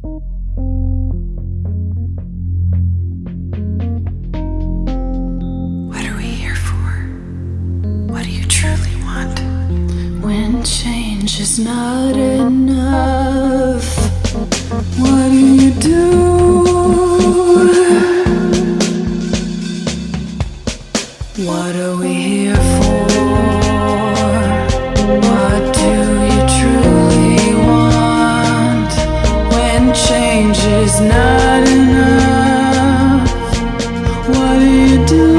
What are we here for? What do you truly want? When change is not enough, what do you do? What are we here for? What do you truly want? When change is not enough, what do you do?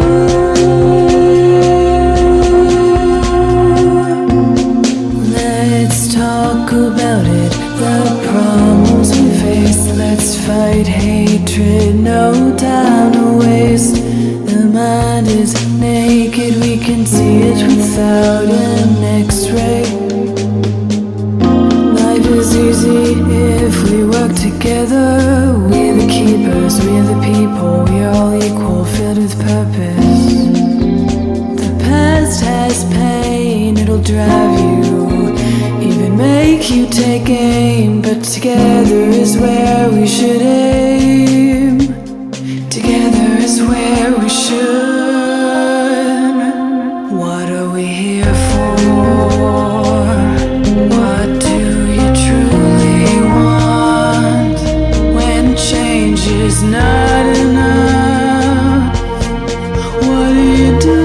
Let's talk about it, the problems we face. Let's fight hatred, no time to waste. The mind is naked, we can see it without an x-ray. Life is easy if we work together. We're the keepers, we're the people, we're all equal, filled with purpose. The past has pain, it'll drive you, even make you take aim. But together is where we should aim. Together is where we should. What are we here for? What do you truly want? When change is not enough, what do you do?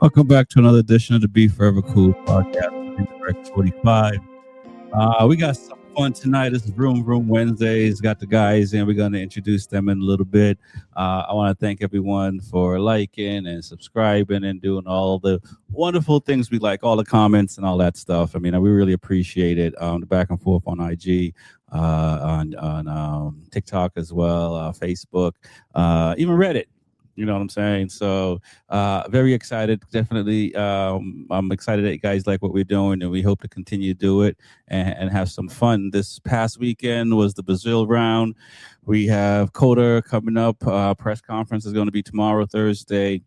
Welcome back to another edition of the Be Forever Cool podcast, Indirect 45. We got some fun tonight. This is Vroom Wednesdays. Got the guys in. We're going to introduce them in a little bit. I want to thank everyone for liking and subscribing and doing all the wonderful things we like, all the comments and all that stuff. I mean, we really appreciate it. The back and forth on IG, on TikTok as well, Facebook, even Reddit. You know what I'm saying? So very excited. Definitely. I'm excited that you guys like what we're doing, and we hope to continue to do it and have some fun. This past weekend was the Brazil round. We have Coda coming up. Press conference is going to be tomorrow, Thursday.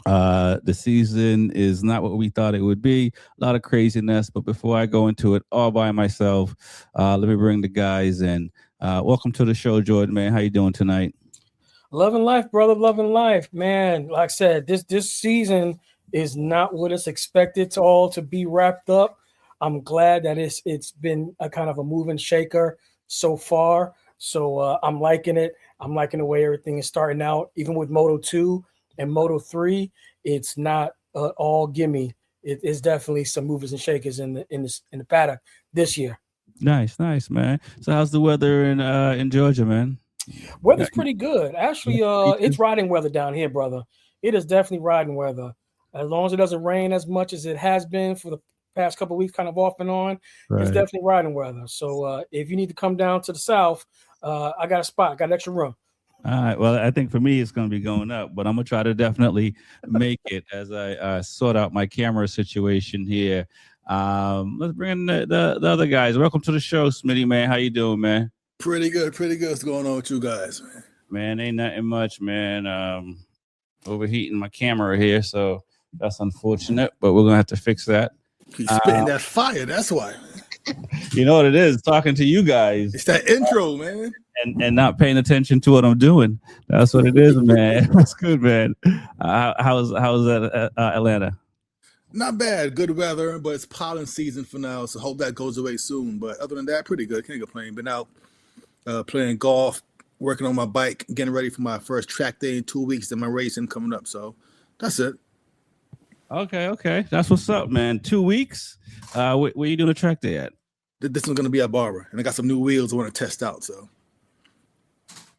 The season is not what we thought it would be. A lot of craziness. But before I go into it all by myself, let me bring the guys in. Welcome to the show, Jordan, man. How you doing tonight? Loving life, brother. Loving life, man. Like I said, this season is not what it's expected to all to be wrapped up. I'm glad that it's been a kind of a moving shaker so far. So I'm liking it. I'm liking the way everything is starting out. Even with Moto 2 and Moto 3, it's not all gimme. It's definitely some movers and shakers in the paddock this year. Nice, man. So how's the weather in Georgia, man? Weather's pretty good. Actually, it's riding weather down here, brother. It is definitely riding weather. As long as it doesn't rain as much as it has been for the past couple of weeks, kind of off and on, right. It's definitely riding weather. So if you need to come down to the south, I got a spot. I got an extra room. All right. Well, I think for me, it's going to be going up, but I'm going to try to definitely make it as I sort out my camera situation here. Let's bring in the other guys. Welcome to the show, Smitty, man. How you doing, man? Pretty good. What's going on with you guys, man? Man, ain't nothing much, man. Overheating my camera here, so that's unfortunate, but we're going to have to fix that. He's spitting that fire, that's why. You know what it is, talking to you guys. It's that intro, man. And not paying attention to what I'm doing. That's what it is, man. That's good, man. How's that Atlanta? Not bad. Good weather, but it's pollen season for now, so hope that goes away soon. But other than that, pretty good. Can't complain. Been out playing golf, working on my bike, getting ready for my first track day in 2 weeks, then my racing coming up. So that's it. Okay. That's what's up, man. 2 weeks? Where you doing a track day at? This one's going to be at Barber, and I got some new wheels I want to test out. So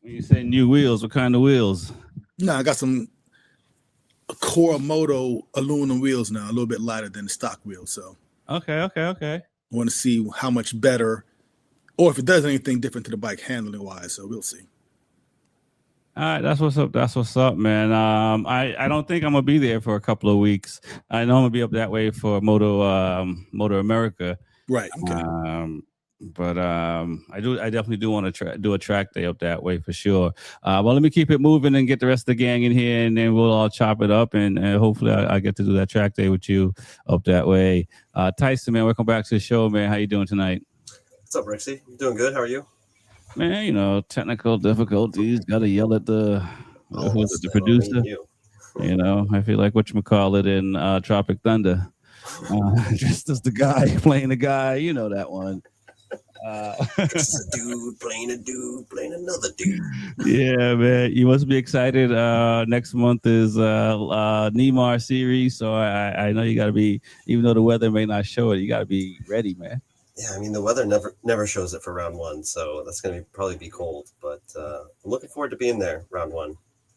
when you say new wheels, what kind of wheels? No, I got some Core Moto aluminum wheels now, a little bit lighter than the stock wheels. So Okay. I want to see how much better, or if it does anything different to the bike handling wise. So we'll see. All right, that's what's up. That's what's up, man. I don't think I'm gonna be there for a couple of weeks. I know I'm gonna be up that way for Moto America. Right. Okay. I definitely do want to do a track day up that way for sure. Well, let me keep it moving and get the rest of the gang in here, and then we'll all chop it up, and hopefully I get to do that track day with you up that way. Tyson, man, welcome back to the show, man. How you doing tonight? What's up, Rixie? Doing good. How are you? Man, technical difficulties. Got to yell at the producer. I feel like whatchamacallit in Tropic Thunder. Just as the guy playing the guy, you know that one. This is a dude playing another dude. Yeah, man. You must be excited. Next month is Neymar series, so I know you got to be, even though the weather may not show it, you got to be ready, man. Yeah, I mean the weather never shows it for round one, so that's going to probably be cold. But I'm looking forward to being there round one.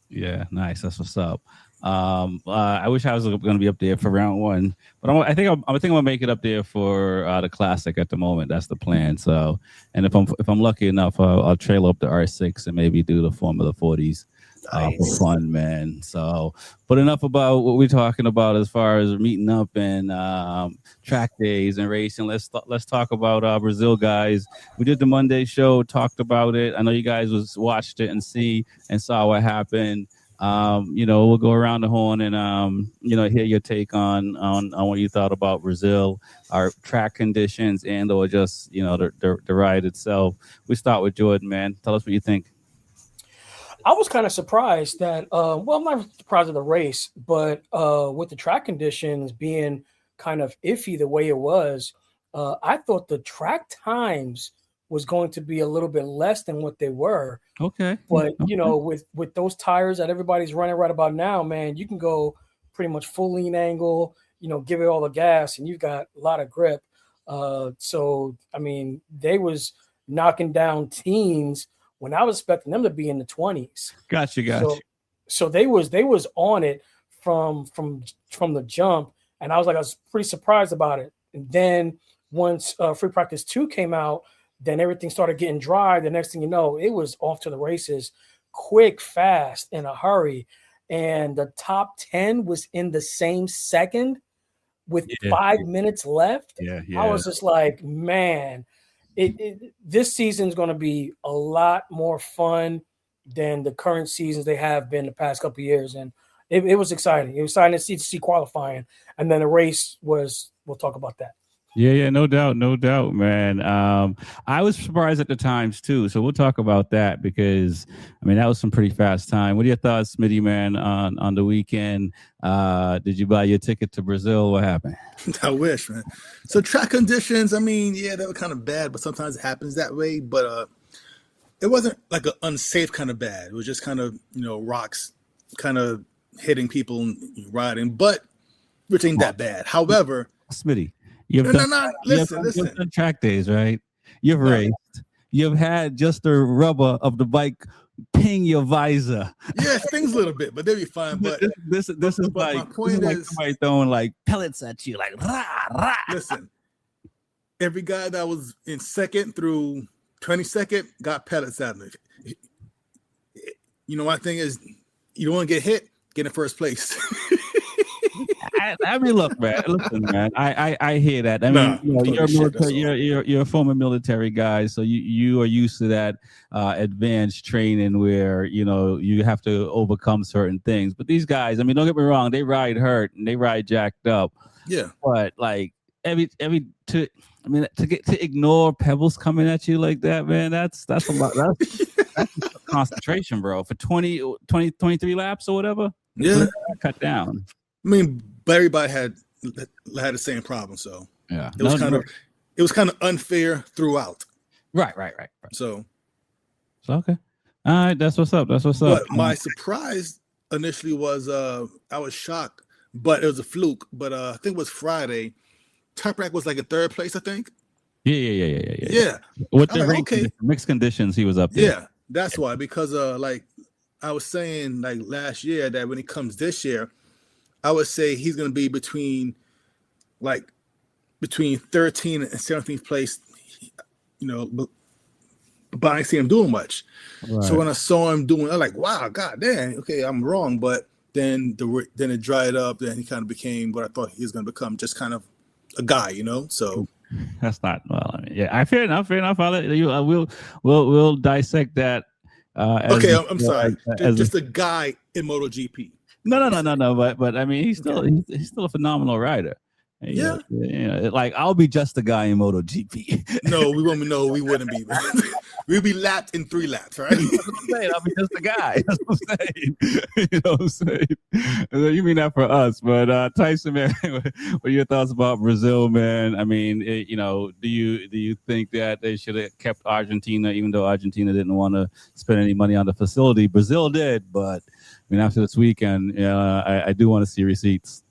Yeah, nice. That's what's up. I wish I was going to be up there for round one, but I think I'm gonna make it up there for the classic at the moment. That's the plan. So, and if I'm lucky enough, I'll trail up the R6 and maybe do the Formula 40s. Nice. For fun, man. So, but enough about what we're talking about as far as meeting up and track days and racing. Let's talk about Brazil, guys. We did the Monday show, talked about it. I know you guys watched it and saw what happened. We'll go around the horn and hear your take on what you thought about Brazil, our track conditions, and or just the ride itself. We start with Jordan, man. Tell us what you think. I was kind of surprised that, I'm not surprised of the race, but with the track conditions being kind of iffy the way it was, I thought the track times was going to be a little bit less than what they were. Okay. But, with those tires that everybody's running right about now, man, you can go pretty much full lean angle, give it all the gas, and you've got a lot of grip. So, I mean, they was knocking down teens when I was expecting them to be in the 20s. Gotcha. So they was on it from the jump, and I was pretty surprised about it. And then once Free Practice 2 came out, then everything started getting dry. The next thing you know, it was off to the races, quick, fast, in a hurry. And the top 10 was in the same second with 5 minutes left. Yeah. I was just like, man, this season is going to be a lot more fun than the current seasons they have been the past couple of years. And it was exciting. It was exciting to see qualifying. And then the race was, we'll talk about that. Yeah, no doubt, man. I was surprised at the times too, so we'll talk about that because I mean that was some pretty fast time. What are your thoughts, Smitty, man, on the weekend? Did you buy your ticket to Brazil? What happened? I wish, man. So track conditions, I mean, yeah, they were kind of bad, but sometimes it happens that way. But it wasn't like an unsafe kind of bad. It was just kind of rocks, kind of hitting people and riding, but which ain't that bad. However, Smitty. Listen. Track days, right? You've raced. You've had just the rubber of the bike ping your visor. Yeah, it stings a little bit, but they'll be fine. But this is like my point is somebody throwing like pellets at you, like rah, rah. Listen, every guy that was in second through 22nd got pellets at me. My thing is, you don't want to get hit, get in first place. I mean, look, man. Listen, man. I hear that. I mean, you're a former military guy, so you are used to that advanced training where you have to overcome certain things. But these guys, I mean, don't get me wrong, they ride hurt and they ride jacked up. Yeah. But like to ignore pebbles coming at you like that, man. That's a lot. That's concentration, bro. For 23 laps or whatever. Yeah. Cut down. I mean, but everybody had the same problem, so yeah, it was kind of unfair throughout. Right. So okay, all right, that's what's up. But my surprise initially was I was shocked, but it was a fluke. But I think it was Friday. Toprak was like in third place, I think. Yeah. With the mixed conditions, he was up there. Yeah, that's why. Because like I was saying, like last year, that when he comes this year, I would say he's going to be between like between 13th and 17th place, but I didn't see him doing much. Right. So when I saw him doing, I'm like, wow, god damn, okay, I'm wrong. But then it dried up. Then he kind of became what I thought he was going to become, just kind of a guy, So that's not well. I mean, yeah, fair enough. I'll let you. We'll dissect that. Okay, I'm sorry. Just a guy in MotoGP. No. But I mean, he's still a phenomenal rider. Yeah. Like I'll be just a guy in MotoGP. No, we won't. No, we wouldn't be. We'd be lapped in 3 laps, right? That's what I'm saying. I'll be just a guy. That's what I'm saying. You know what I'm saying? You mean that for us, but Tyson, man, what are your thoughts about Brazil, man? I mean, do you think that they should have kept Argentina, even though Argentina didn't want to spend any money on the facility? Brazil did, but I mean, after this weekend, I do want to see receipts.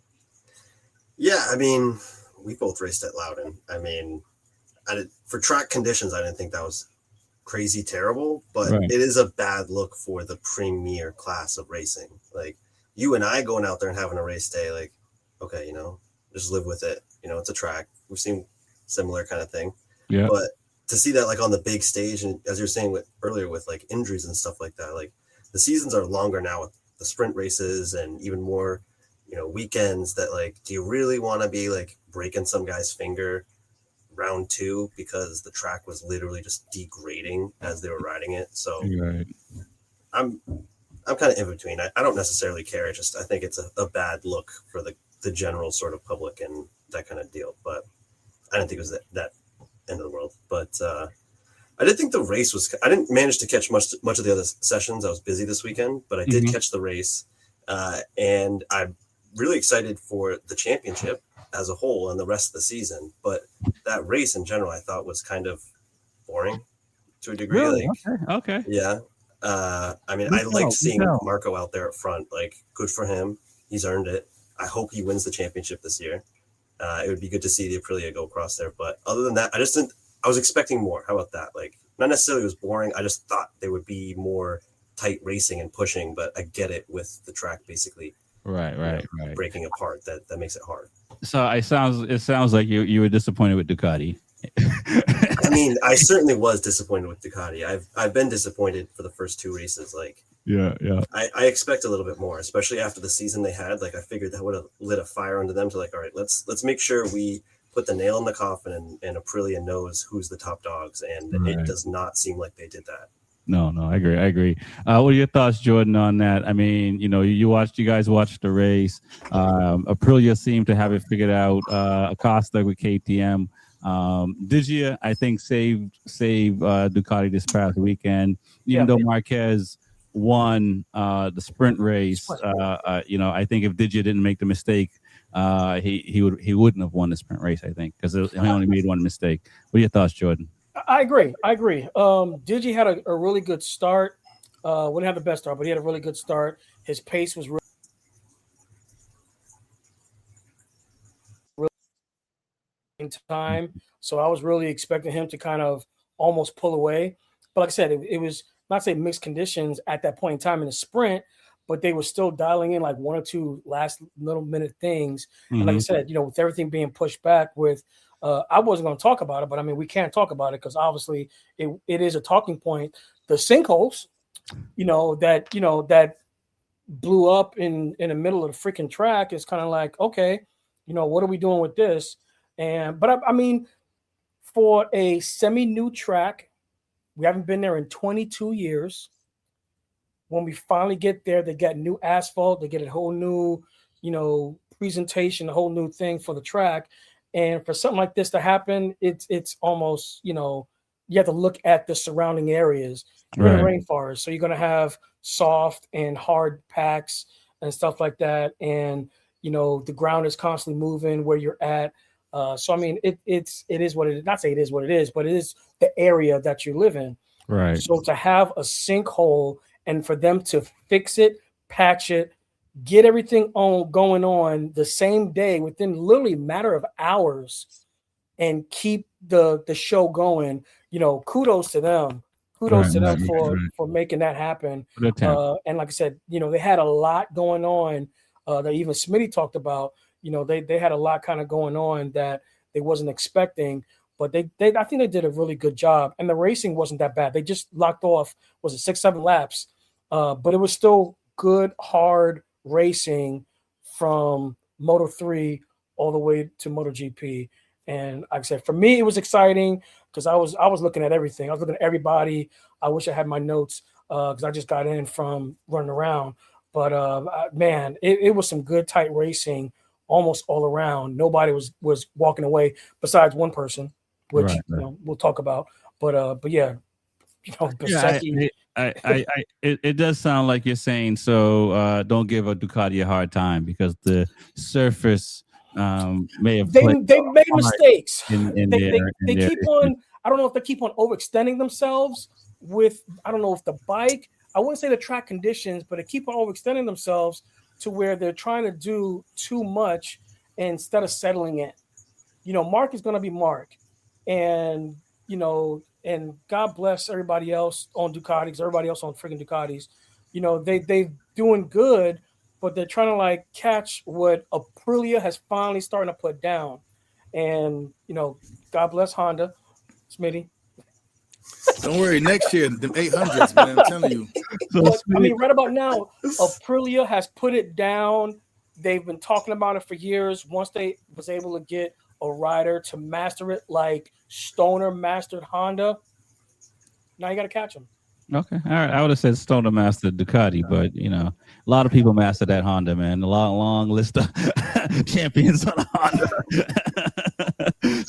Yeah, I mean, we both raced at Loudon. I mean, for track conditions, I didn't think that was crazy terrible, but right. It is a bad look for the premier class of racing. Like you and I going out there and having a race day, like, okay, just live with it. It's a track. We've seen similar kind of thing. Yeah. But to see that like on the big stage, and as you're saying earlier with like injuries and stuff like that, like the seasons are longer now with the sprint races and even more weekends that like, do you really want to be like breaking some guy's finger round 2 because the track was literally just degrading as they were riding it? So right. I'm kind of in between. I don't necessarily care. I think it's a bad look for the general sort of public and that kind of deal. But I didn't think it was that end of the world. But I did think the race was. I didn't manage to catch much of the other sessions. I was busy this weekend, but I did catch the race, and I'm really excited for the championship as a whole and the rest of the season. But that race in general, I thought was kind of boring to a degree. Really? Like, okay. Yeah. I mean, I liked seeing Marco out there up front. Like, good for him. He's earned it. I hope he wins the championship this year. It would be good to see the Aprilia go across there. But other than that, I was expecting more. How about that? Like, not necessarily it was boring. I just thought there would be more tight racing and pushing, but I get it with the track basically right breaking apart. That makes it hard. So it sounds like you were disappointed with Ducati. I mean, I certainly was disappointed with Ducati. I've been disappointed for the first 2 races. Like, yeah. I expect a little bit more, especially after the season they had. Like, I figured that would have lit a fire under them to like, all right, let's make sure we put the nail in the coffin and Aprilia knows who's the top dogs, and It does not seem like they did that. No, I agree. What are your thoughts, Jordan, on that? I mean, you guys watched the race. Aprilia seemed to have it figured out. Acosta with KTM. Digia, I think, saved Ducati this past weekend. Even though Marquez won the sprint race, I think if Digia didn't make the mistake, he wouldn't have won the sprint race. I think because he only made one mistake. What are your thoughts, Jordan? I agree. Digi had a really good start. Wouldn't have the best start, but he had a really good start. His pace was really in time, so I was really expecting him to kind of almost pull away. But like I said, it was not say mixed conditions at that point in time in the sprint, but they were still dialing in like 1 or 2 last little minute things. And like I said, with everything being pushed back with. I wasn't going to talk about it, but I mean, we can't talk about it because obviously it is a talking point. The sinkholes, that blew up in the middle of the freaking track is kind of like, okay, what are we doing with this? But I mean, for a semi-new track, we haven't been there in 22 years. When we finally get there, they get new asphalt, they get a whole new, presentation, a whole new thing for the track. And for something like this to happen, it's almost, you have to look at the surrounding areas. You're in a rainforest, so you're going to have soft and hard packs and stuff like that. And, the ground is constantly moving where you're at. So, I mean, it is what it is. Not say it is what it is, but it is the area that you live in. Right. So to have a sinkhole and for them to fix it, patch it, get everything going on the same day within literally a matter of hours and keep the show going, kudos to them. Kudos to them for making that happen. And like I said, they had a lot going on that even Smitty talked about. They had a lot kind of going on that they wasn't expecting. But they I think they did a really good job, and the racing wasn't that bad. They just locked off, was it 6-7 laps? But it was still good, hard racing from Moto3 all the way to MotoGP. And like I said, for me, it was exciting because I was looking at everything. I was looking at everybody. I wish I had my notes because I just got in from running around. But man, it was some good, tight racing almost all around. Nobody was walking away besides one person, which Right. you know, we'll talk about. But yeah, you know, Yeah, Bezzecchi- it does sound like you're saying so. Don't give a Ducati a hard time because the surface may have they played made mistakes. in They their keep on. I don't know if they keep on overextending themselves with. I don't know if the bike. I wouldn't say the track conditions, but they keep on overextending themselves to where they're trying to do too much instead of settling in. You know, Mark is going to be Mark, and you know, and God bless everybody else on Ducatis, everybody else on freaking Ducatis. You know, they doing good, but they're trying to like catch what Aprilia has finally starting to put down. And you know, God bless Honda, Smitty. Don't worry, next year, them 800s, man, I'm telling you. But, I mean, right about now, Aprilia has put it down. They've been talking about it for years. Once they was able to get a rider to master it like Stoner mastered Honda, now you got to catch them. Okay, all right. I would have said Stoner mastered Ducati, but you know, a lot of people mastered that Honda, man. A long list of champions on Honda.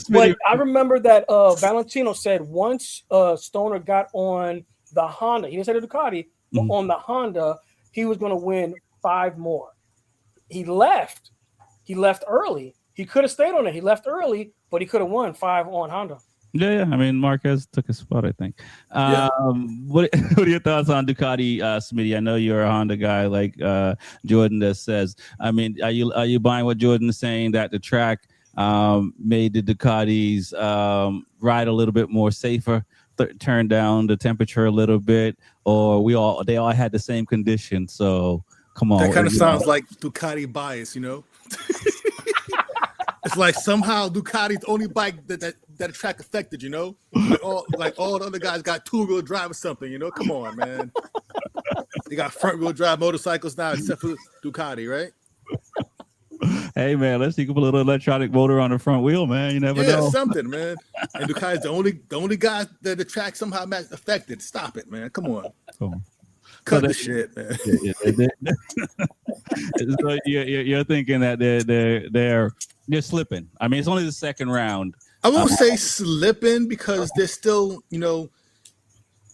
But I remember that Valentino said once Stoner got on the Honda, he didn't say the Ducati, but on the Honda, he was going to win 5 more. He left. He left early. He could have stayed on it. He left early, but he could have won 5 on Honda. Yeah. I mean, Marquez took a spot, I think. What are your thoughts on Ducati, Smitty? I know you're a Honda guy, like Jordan just says. I mean, are you buying what Jordan is saying that the track made the Ducatis ride a little bit more safer, turn down the temperature a little bit, or they all had the same condition? So come on, that kind of sounds like Ducati bias, you know. It's like somehow Ducati's the only bike that the track affected, you know. Like all the other guys got 2-wheel drive or something, you know. Come on, man. They got front-wheel drive motorcycles now, except for Ducati, right? Hey man, let's see, you can put a little electronic motor on the front wheel, man. You never know. Something, man. And Ducati's the only guy that the track somehow affected. Stop it, man. Come on. Cool. Cut the shit, man. So you're thinking that they're slipping. I mean, it's only the second round. I won't say slipping because they're still, you know,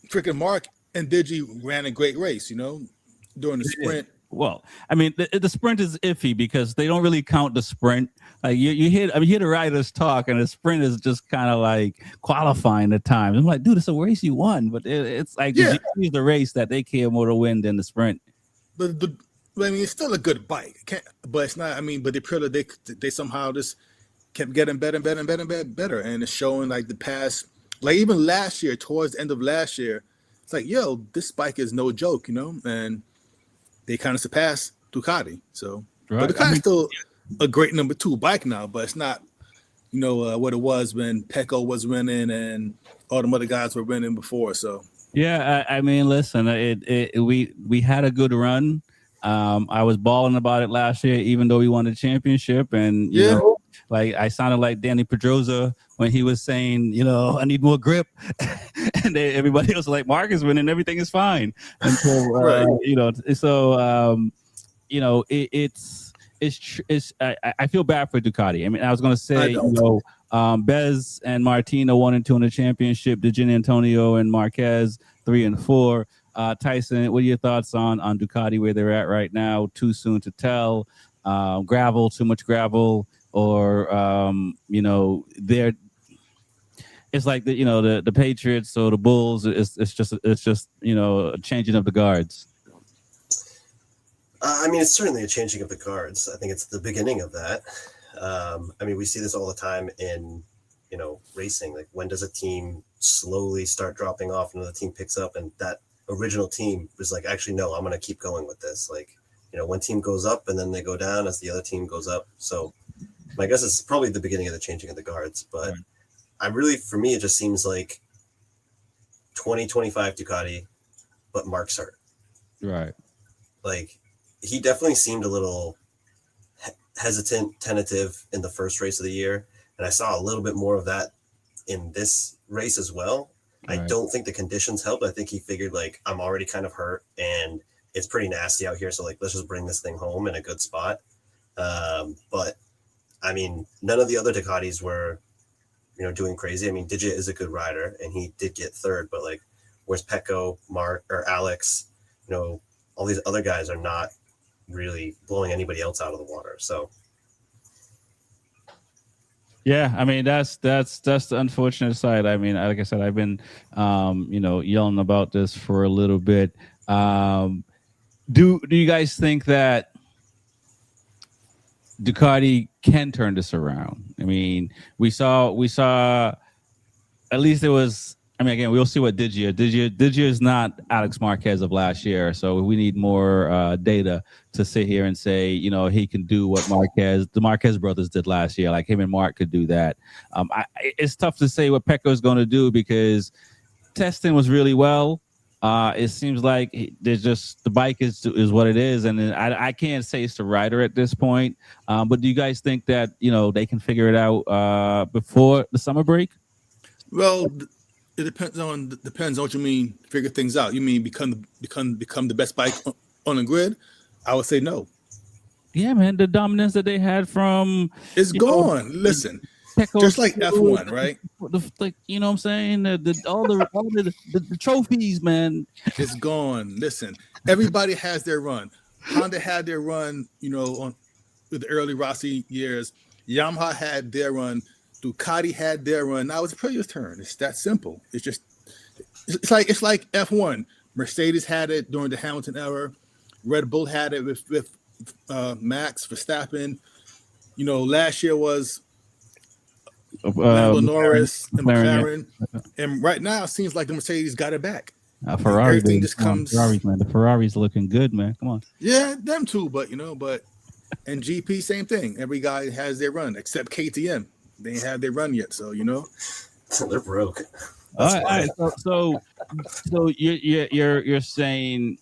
freaking Mark and Digi ran a great race, you know, during the sprint. Well, I mean, the sprint is iffy because they don't really count the sprint. Like you hear the riders talk, and the sprint is just kind of like qualifying the times. I'm like, dude, it's a race you won, but it's like it's the race that they care more to win than the sprint. But I mean, it's still a good bike, but it's not. I mean, but they somehow just kept getting better and better and better and better, and it's showing like the past, like even last year, towards the end of last year, it's like, yo, this bike is no joke, you know, and they kind of surpassed Ducati. So, but Ducati's still a great number 2 bike now, but it's not, you know, what it was when Pecco was winning and all the other guys were winning before. So, yeah, I mean, listen, we had a good run. I was balling about it last year, even though we won the championship, and you know, like I sounded like Danny Pedrosa when he was saying, you know, I need more grip, and everybody else was like, Mark is winning, everything is fine. And so, you know, so you know, I feel bad for Ducati. I mean, I was going to say, you know, Bez and Martina 1 and 2 in the championship, Di Antonio and Marquez 3 and 4. Tyson, what are your thoughts on Ducati, where they're at right now? Too soon to tell. Gravel, too much gravel, or you know, it's like the Patriots or the Bulls. It's just you know, a changing of the guards. I mean, it's certainly a changing of the guards. I think it's the beginning of that. I mean, we see this all the time in, you know, racing. Like, when does a team slowly start dropping off and the team picks up, and that original team was like, actually, no, I'm going to keep going with this. Like, you know, one team goes up and then they go down as the other team goes up. So My guess is probably the beginning of the changing of the guards, but Right. for me, it just seems like 2025 Ducati, but Mark's hurt. Right. Like, he definitely seemed a little hesitant, tentative in the first race of the year, and I saw a little bit more of that in this race as well. I Right. don't think the conditions helped. I think he figured, like, I'm already kind of hurt and it's pretty nasty out here, so like let's just bring this thing home in a good spot. But I mean, none of the other Ducatis were, doing crazy. I mean, Digit is a good rider and he did get third, but like, where's Pecco, Mark, or Alex? All these other guys are not really blowing anybody else out of the water. So Yeah, I mean that's the unfortunate side. I mean, like I said, I've been yelling about this for a little bit. Do you guys think that Ducati can turn this around? I mean, we saw at least it was. I mean, again, we'll see what Digia is not Alex Marquez of last year, so we need more data to sit here and say, he can do what the Marquez brothers did last year. Like him and Mark could do that. It's tough to say what Pecco is going to do because testing was really well. It seems like there's just the bike is what it is, and I can't say it's the rider at this point. But do you guys think that they can figure it out before the summer break? Well, it depends on what you mean. Figure things out. You mean become the best bike on the grid? I would say no. Yeah, man, the dominance that they had from It's gone. Listen, just like F1, right? Like what I'm saying, all the trophies, man. It's gone. Listen, everybody has their run. Honda had their run, on with the early Rossi years. Yamaha had their run. Ducati had their run. Now it's Aprilia's turn. It's that simple. It's like F1. Mercedes had it during the Hamilton era. Red Bull had it with Max Verstappen. Last year was Lando Norris and McLaren. And right now it seems like the Mercedes got it back. Ferrari, everything just comes. Ferraris, man. The Ferrari's looking good, man. Come on. Yeah, them too. But and GP, same thing. Every guy has their run except KTM. They ain't had their run yet, so they're broke. All right. So you're saying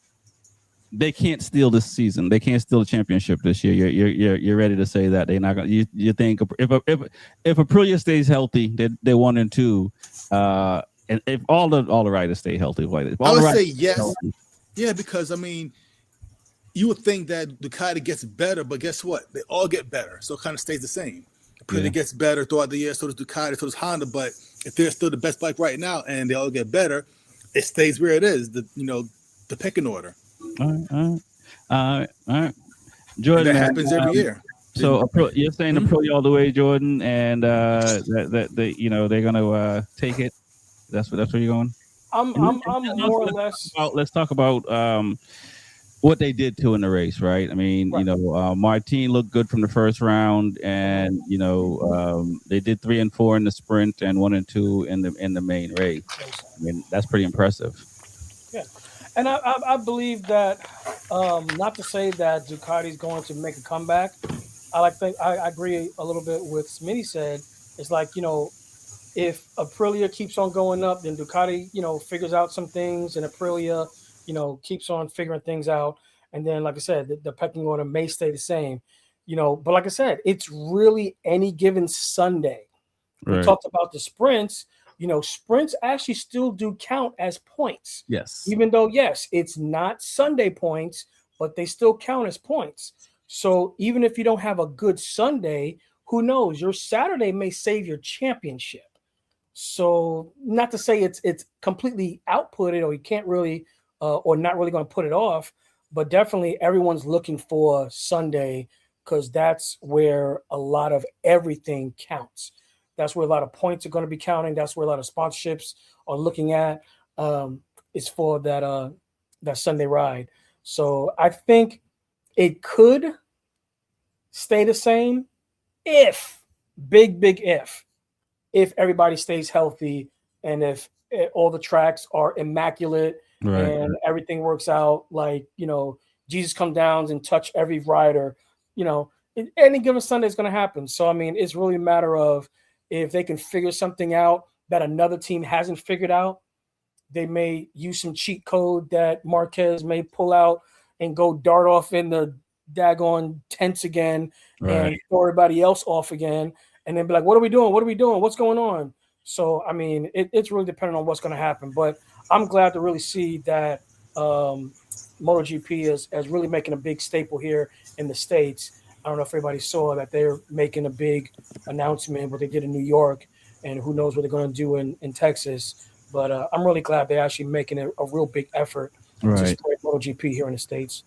they can't steal this season. They can't steal the championship this year. You're ready to say that they're not going. You think if Aprilia stays healthy, they're 1 and 2, and if all the riders stay healthy, I would say yes. Healthy. Yeah, because I mean, you would think that Ducati gets better, but guess what? They all get better, so it kind of stays the same. Aprilia gets better throughout the year, so does Ducati, so does Honda. But if they're still the best bike right now and they all get better, it stays where it is. The pecking order. All right. Jordan, and that happens every year. So you're saying Aprilia all the way, Jordan, and that they're gonna take it. That's where you're going. I'm more or less. Let's talk about what they did in the race, right? I mean, Martin looked good from the first round, and they did 3 and 4 in the sprint and 1 and 2 in the main race. I mean, that's pretty impressive. Yeah, and I believe that not to say that Ducati's going to make a comeback. I agree a little bit with Smitty said. It's like if Aprilia keeps on going up, then Ducati figures out some things, and Aprilia keeps on figuring things out. And then, like I said, the pecking order may stay the same, but like I said, it's really any given Sunday. Right. We talked about the sprints, sprints actually still do count as points. Yes. Even though, yes, it's not Sunday points, but they still count as points. So even if you don't have a good Sunday, who knows? Your Saturday may save your championship. So not to say it's completely outputted or you can't really or not really going to put it off, but definitely everyone's looking for Sunday because that's where a lot of everything counts. That's where a lot of points are going to be counting. That's where a lot of sponsorships are looking at. Is for that Sunday ride. So I think it could stay the same if everybody stays healthy and if all the tracks are immaculate. Right. And everything works out like, Jesus comes down and touch every rider, any given Sunday is going to happen. So I mean, it's really a matter of if they can figure something out that another team hasn't figured out. They may use some cheat code that Marquez may pull out and go dart off in the daggone tents again and throw everybody else off again, and then be like, "What are we doing? What are we doing? What's going on?" So I mean, it's really dependent on what's going to happen. But I'm glad to really see that MotoGP is really making a big staple here in the States. I don't know if everybody saw that they're making a big announcement, what they did in New York, and who knows what they're going to do in Texas. But I'm really glad they're actually making a real big effort to spread MotoGP here in the States.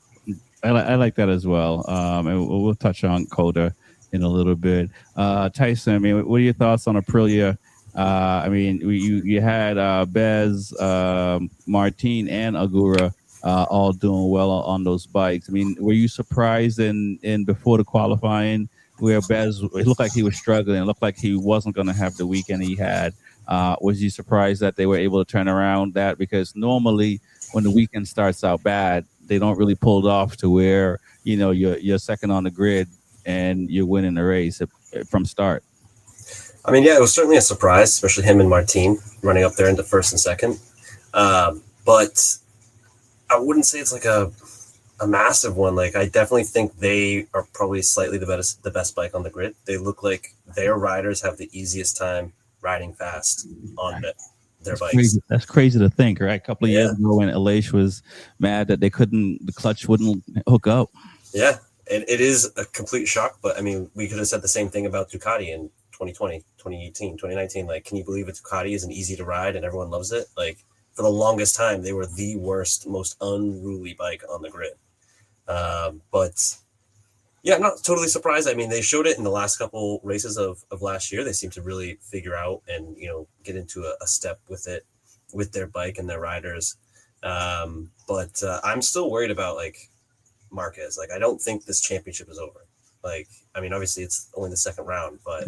I like that as well. And we'll touch on Coda in a little bit. Tyson, I mean, what are your thoughts on Aprilia? I mean, you had Bez, Martin, and Agura all doing well on those bikes. I mean, were you surprised in before the qualifying where Bez, it looked like he was struggling, it looked like he wasn't going to have the weekend he had? Was you surprised that they were able to turn around that? Because normally when the weekend starts out bad, they don't really pull it off to where, you know, you're second on the grid and you're winning the race from start. I mean, yeah, it was certainly a surprise, especially him and Martin running up there into first and second. But I wouldn't say it's like a massive one. Like, I definitely think they are probably slightly the best bike on the grid. They look like their riders have the easiest time riding fast on their bikes. Crazy. That's crazy to think, right? A couple of years ago when Aleix was mad that the clutch wouldn't hook up. Yeah, and it is a complete shock. But I mean, we could have said the same thing about Ducati in 2020, 2018, 2019. Like, can you believe a Ducati isn't easy to ride and everyone loves it? Like, for the longest time, they were the worst, most unruly bike on the grid. But yeah, I'm not totally surprised. I mean, they showed it in the last couple races of last year. They seem to really figure out and, you know, get into a step with it, with their bike and their riders. But I'm still worried about, like, Marquez. Like, I don't think this championship is over. Like, I mean, obviously it's only the second round, but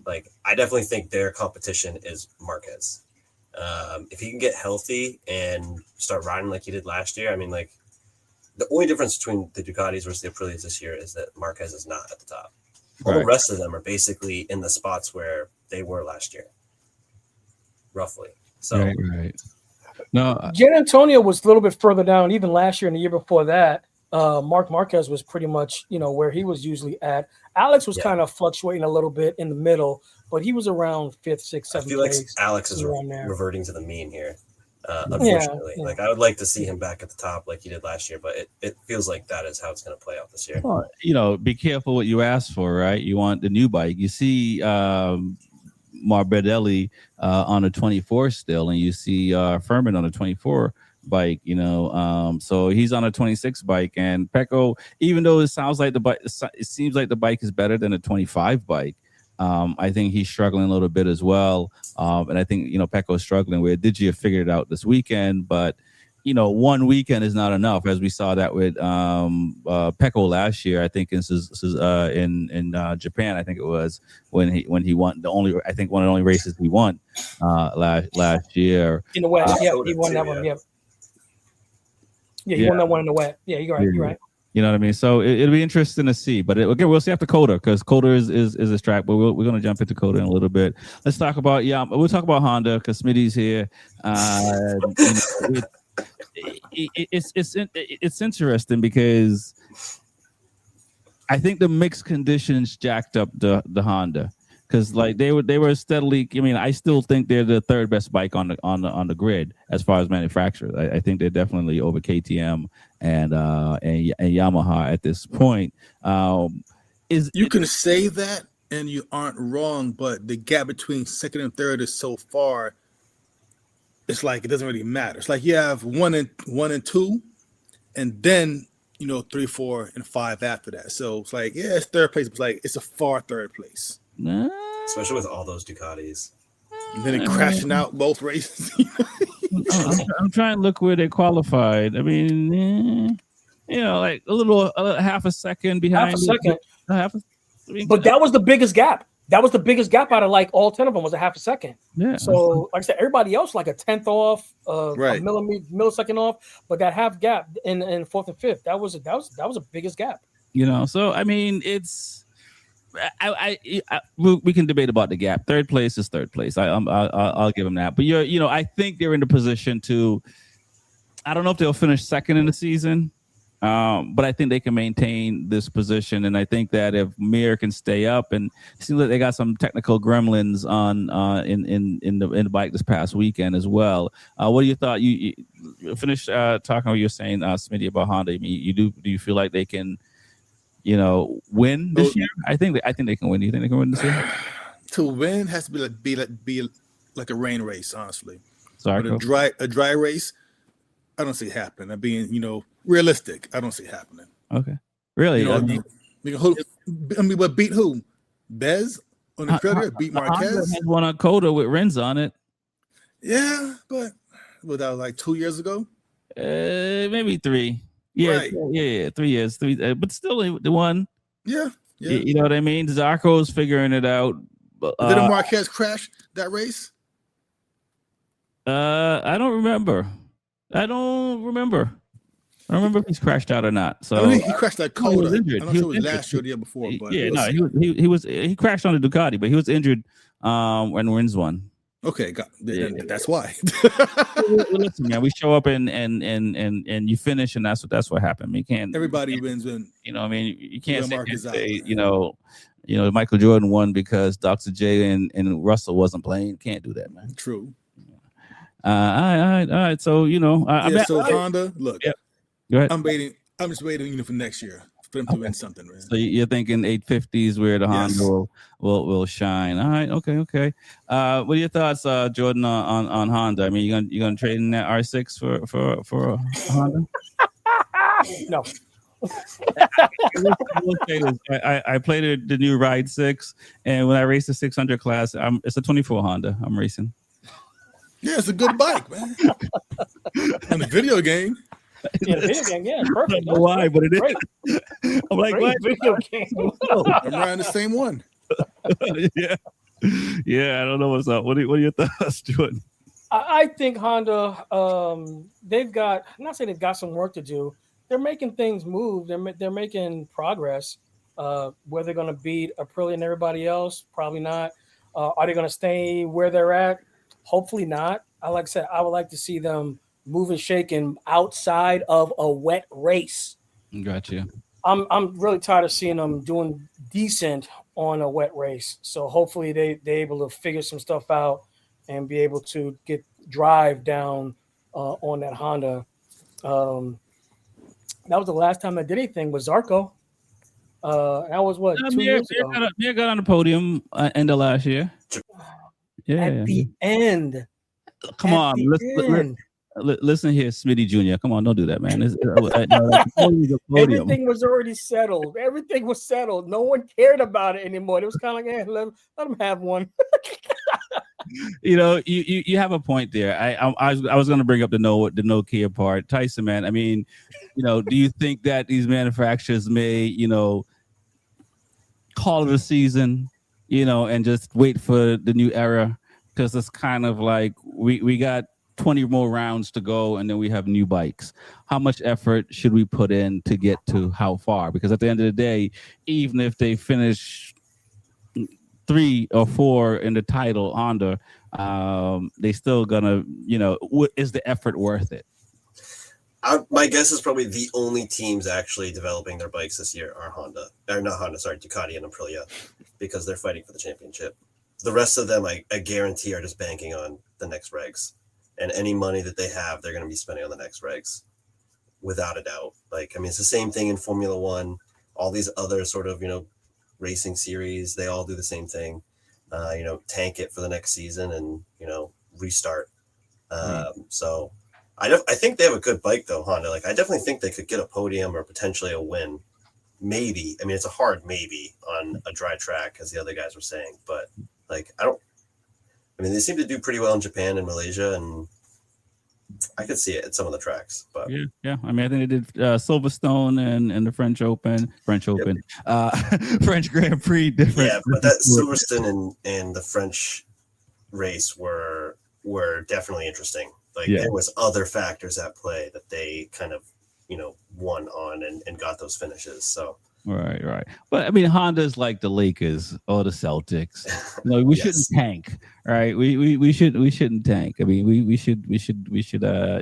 like, I definitely think their competition is Marquez. If he can get healthy and start riding like he did last year, I mean, like, the only difference between the Ducatis versus the Aprilias this year is that Marquez is not at the top. All the rest of them are basically in the spots where they were last year, roughly. So, No, Gian Antonio was a little bit further down, even last year and the year before that. Mark Marquez was pretty much, you know, where he was usually at. Alex was kind of fluctuating a little bit in the middle, but he was around 5th, 6th, 7th. I feel like Alex is reverting to the mean here. Unfortunately, like, I would like to see him back at the top like he did last year, but it feels like that is how it's going to play out this year. Well, you know, be careful what you ask for, right? You want the new bike. You see Morbidelli on a 24 still, and you see Furman on a 24 bike, you know, so he's on a 26 bike, and Pecco, even though it sounds like it seems like the bike is better than a 25 bike. I think he's struggling a little bit as well. And I think, you know, Pecco's struggling with Digia figured it out this weekend, but, you know, one weekend is not enough, as we saw that with Pecco last year. I think in Japan, I think it was when he won one of the only races he won last year. In the West, he won that one, he won that one in the West. Yeah, you're right. You know what I mean? So it'll be interesting to see. But again, we'll see after Coda, because Coda is a track. But we're going to jump into Coda in a little bit. Let's talk about we'll talk about Honda, because Smitty's here. It's interesting because I think the mixed conditions jacked up the Honda, because like they were steadily. I mean, I still think they're the third best bike on the grid as far as manufacturers. I think they're definitely over KTM and Yamaha at this point. You can say that and you aren't wrong, but the gap between second and third is so far. It's like it doesn't really matter. It's like you have one and two, and then, you know, 3, 4, and 5 after that. So it's like, yeah, it's third place, but like it's a far third place. Especially with all those Ducatis. And then it crashing out both races. I'm trying to look where they qualified. I mean, you know, like a half a second behind. Half a second. But that was the biggest gap. That was the biggest gap out of like all 10 of them, was a half a second. Yeah. So like I said, everybody else like a 10th off, a millisecond off, but that half gap in 4th and 5th, that was the biggest gap. You know, so I mean, it's we can debate about the gap. Third place is third place. I'll give them that. But I think they're in the position to. I don't know if they'll finish second in the season, but I think they can maintain this position. And I think that if Mir can stay up, and it seems like they got some technical gremlins on in the bike this past weekend as well. What do you thought? You finish talking what you're saying, Smitty, about Honda. I mean, do you feel like they can? Win this year? I think they can win. Do you think they can win this year? To win has to be like a rain race, honestly. Sorry, but a dry race, I don't see it happening. I'm being, realistic. I don't see it happening. Okay, really? But beat who? Bez on the Predator beat Marquez. Honda had one on Coda with Renz on it. Yeah, but that was like 2 years ago. Maybe 3. Yeah, right. yeah, 3 years, but still the one. Yeah. You know what I mean? Zarco's figuring it out. Didn't Marquez crash that race? I don't remember. I don't remember if he's crashed out or not. So he crashed that Coda. He was injured. I'm not sure it was last year or the year before. But he crashed on the Ducati, but he was injured when Renz won. Okay, that's why. Listen, man, we show up and you finish, and that's what happened. You can't. Everybody wins when. I mean, you can't say Michael Jordan won because Dr. J and Russell wasn't playing. Can't do that, man. True. All right. So so Honda, look, yeah. Go ahead. I'm just waiting, for next year for them to win something, man. So you're thinking 850s where the Honda will shine. All right. Okay. What are your thoughts, Jordan, on Honda? I mean, you're gonna trade in that R6 for a Honda? No. I played the new Ride 6, and when I raced the 600 class, it's a 24 Honda I'm racing. Yeah, it's a good bike, man. In the video game. Yeah, the video game, yeah, perfect. I don't know why, but it is. I'm like, what? Video game. I'm riding the same one. Yeah, I don't know what's up. What are your thoughts, Jordan? I think Honda, they've got, I'm not saying they've got some work to do. They're making things move. They're making progress. Where they're going to beat Aprilia and everybody else, probably not. Are they going to stay where they're at? Hopefully not. Like I said, I would like to see them move and shaking outside of a wet race. Gotcha. I'm really tired of seeing them doing decent on a wet race. So hopefully they're able to figure some stuff out and be able to drive down on that Honda. That was the last time I did anything with Zarco. That was 2 years ago. Mia got on the podium end of last year. Yeah. At the end. Come on. Listen here, Smitty Jr. Come on, don't do that, man. Everything was already settled. Everything was settled. No one cared about it anymore. It was kind of like, let them have one. You have a point there. I was going to bring up the Nokia part. Tyson, man. I mean, do you think that these manufacturers may, call it a season, and just wait for the new era? Because it's kind of like we got 20 more rounds to go, and then we have new bikes. How much effort should we put in to get to how far? Because at the end of the day, even if they finish 3 or 4 in the title, Honda, they still gonna, is the effort worth it? My guess is probably the only teams actually developing their bikes this year are Ducati and Aprilia, because they're fighting for the championship. The rest of them, I guarantee, are just banking on the next regs. And any money that they have, they're going to be spending on the next regs, without a doubt. It's the same thing in Formula One. All these other sort of, racing series, they all do the same thing. Tank it for the next season and, restart. So I think they have a good bike, though, Honda. I definitely think they could get a podium or potentially a win. Maybe. It's a hard maybe on a dry track, as the other guys were saying. But, they seem to do pretty well in Japan and Malaysia, and I could see it at some of the tracks. But yeah. I think they did Silverstone and the French Open, French Grand Prix. Different. Yeah, but that Silverstone and the French race were definitely interesting. There was other factors at play that they kind of won on and got those finishes. So Right. But I mean, Honda's like the Lakers or the Celtics. No, we shouldn't tank, right? We shouldn't tank. I mean, we should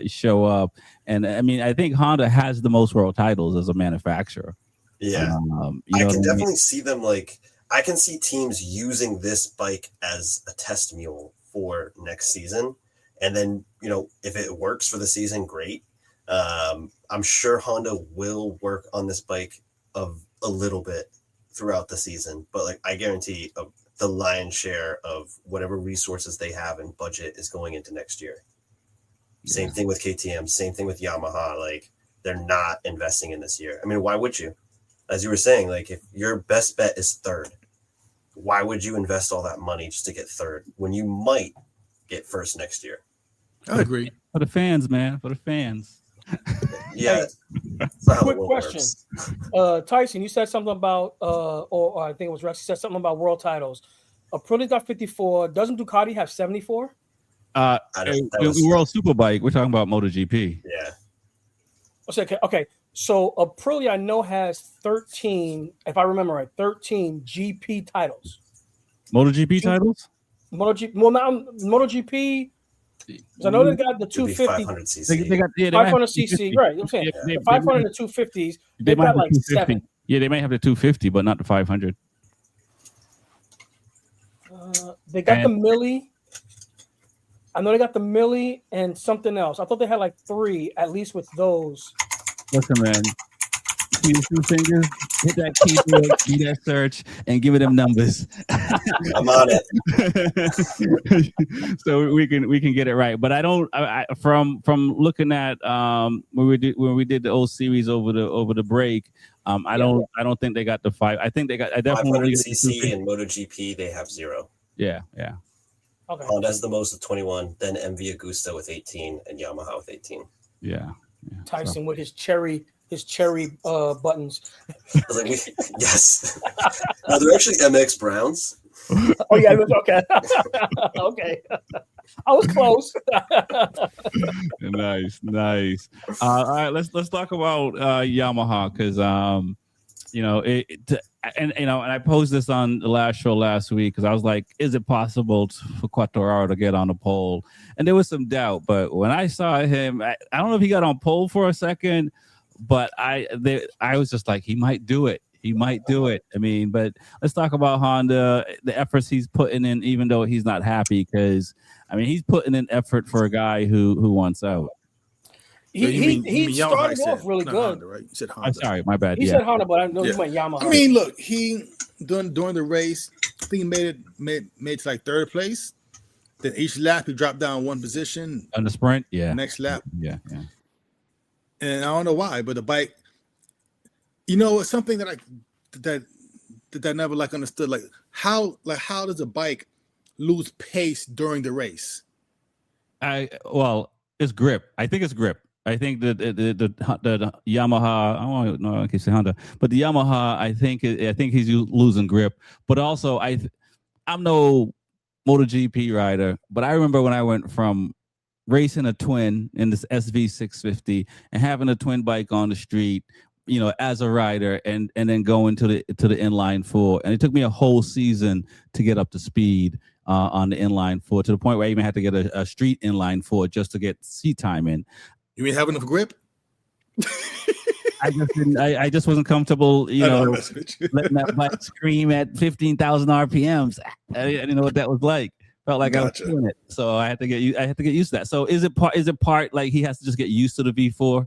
show up. And I mean, I think Honda has the most world titles as a manufacturer. Yeah, you know I can what I mean? definitely see them I can see teams using this bike as a test mule for next season, and then if it works for the season, great. I'm sure Honda will work on this bike of a little bit throughout the season, but I guarantee the lion's share of whatever resources they have and budget is going into next year. Yeah. Same thing with KTM, same thing with Yamaha. They're not investing in this year. I mean, why would you? As you were saying, if your best bet is third, why would you invest all that money just to get third when you might get first next year? I agree. For the fans, man. For the fans. Yeah. Quick question. Tyson, you said something about, or I think it was Rex, you said something about world titles. Aprilia got 54. Doesn't Ducati have 74? World Superbike. We're talking about MotoGP. Yeah. Okay. So Aprilia, I know, has 13, if I remember right, 13 GP titles. MotoGP titles? MotoGP. So I know they got the 250. 500cc. They got 500cc, right? I'm saying the 500 and 250s. They've got like 7. Yeah, they might have the 250, but not the 500. They got the Millie. I know they got the Millie and something else. I thought they had like 3 at least with those. Listen, man. See the 2 fingers, hit that keyboard, do that search, and give it them numbers. I'm on it. So we can get it right. But I don't. From looking at when we did the old series over the break, I don't think they got the 5. I think they got. I definitely 500cc and MotoGP. They have 0. Yeah. Okay. Honda's the most with 21. Then MV Agusta with 18, and Yamaha with 18. Yeah. Tyson with his cherry buttons. Yes. No, they're actually MX Browns. Oh yeah, okay. Okay. I was close. Nice. All right, let's talk about Yamaha, because and I posed this on the last show last week, because I was like, is it possible for Quartararo to get on the pole? And there was some doubt, but when I saw him, I don't know if he got on pole for a second, but I was just like, he might do it. I mean, but let's talk about Honda, the efforts he's putting in, even though he's not happy, because I mean, he's putting in effort for a guy who wants out. He started off really good. Honda, right? You said Honda. I'm sorry, my bad. He said Honda, but I know he went Yamaha. I mean, look, he during the race, I think he made it to like 3rd place. Then each lap he dropped down 1 position. On the sprint, yeah. Next lap, yeah. And I don't know why, but the bike, it's something that I never understood. How does a bike lose pace during the race? It's grip. I think it's grip. I think the Yamaha. I can't say Honda, but the Yamaha. I think he's losing grip. But also, I'm no MotoGP rider, but I remember when I went from racing a twin in this SV650 and having a twin bike on the street, as a rider, and then going to the inline 4, and it took me a whole season to get up to speed on the inline 4, to the point where I even had to get a street inline 4 just to get seat time in. You mean having enough grip? I just wasn't comfortable, letting that bike scream at 15,000 RPMs. I didn't know what that was like. Felt like I was doing it, so I had to get used to that. So is it part like he has to just get used to the V4?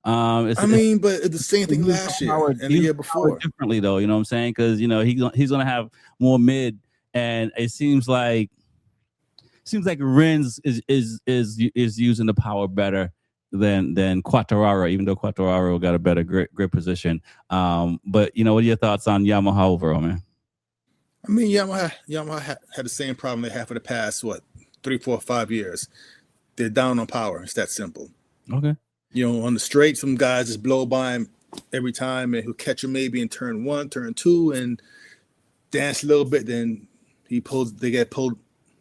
But it's the same thing last year and the year before. Differently though, you know what I'm saying? Because he's gonna have more mid, and it seems like Rins is using the power better than Quartararo, even though Quartararo got a better grip position. But what are your thoughts on Yamaha overall, man? I mean, Yamaha had the same problem they had for the past 3, 4, 5 years. They're down on power. It's that simple. Okay. On the straight, some guys just blow by him every time, and he'll catch him maybe in turn 1, turn 2, and dance a little bit. Then they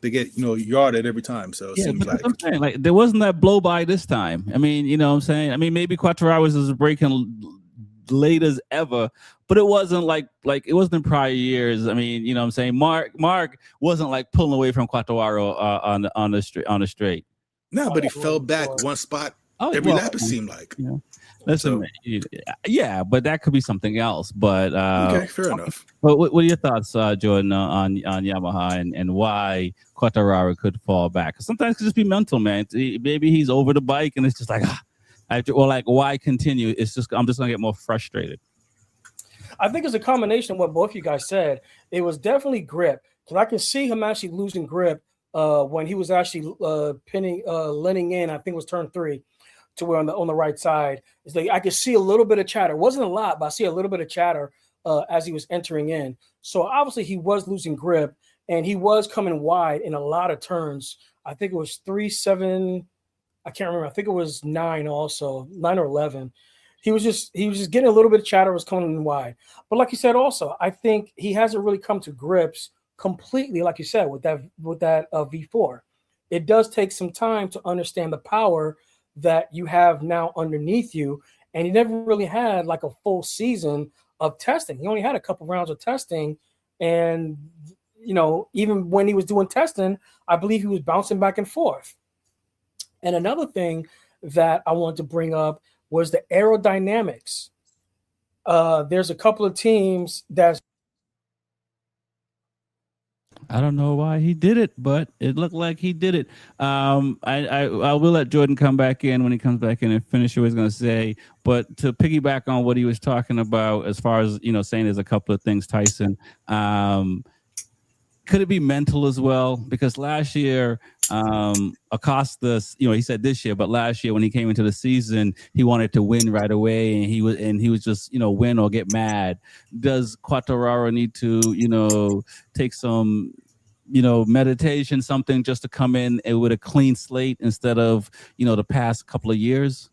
get yarded every time. So it seems like, I'm saying, there wasn't that blow by this time. I mean, what I'm saying? I mean, maybe Quartararo is breaking late as ever, but it wasn't like it wasn't in prior years. I mean, you know what I'm saying? Mark wasn't like pulling away from Quartararo on the straight. No, but he fell back one spot every lap, it seemed like. You know, listen, yeah, but that could be something else. But okay, fair enough. But what are your thoughts, Jordan, on Yamaha and why Quartararo could fall back? 'Cause sometimes it could just be mental, man. Maybe he's over the bike and it's just like, why continue? It's just I'm just gonna get more frustrated. I think it's a combination of what both you guys said. It was definitely grip, because I can see him actually losing grip when he was actually leaning in. I think it was turn 3 to where on the right side. It's like I could see a little bit of chatter. It wasn't a lot, but I see a little bit of chatter as he was entering in. So obviously he was losing grip and he was coming wide in a lot of turns. I think it was 3, 7. I can't remember. I think it was 9 also, 9 or 11. He was just getting a little bit of chatter, was coming in wide. But like you said, also, I think he hasn't really come to grips completely, like you said, with that V4. It does take some time to understand the power that you have now underneath you. And he never really had like a full season of testing. He only had a couple rounds of testing. And, you know, even when he was doing testing, I believe he was bouncing back and forth. And another thing that I wanted to bring up was the aerodynamics. There's a couple of teams that's I don't know why he did it, but it looked like he did it. I will let Jordan come back in when he comes back in and finish what he's going to say. But to piggyback on what he was talking about, as far as, you know, saying there's a couple of things, Tyson, could it be mental as well? Because last year, Acosta, you know, he said this year, but last year when he came into the season, he wanted to win right away, and he was just, you know, win or get mad. Does Quartararo need to, you know, take some, you know, meditation, something, just to come in with a clean slate instead of, you know, the past couple of years?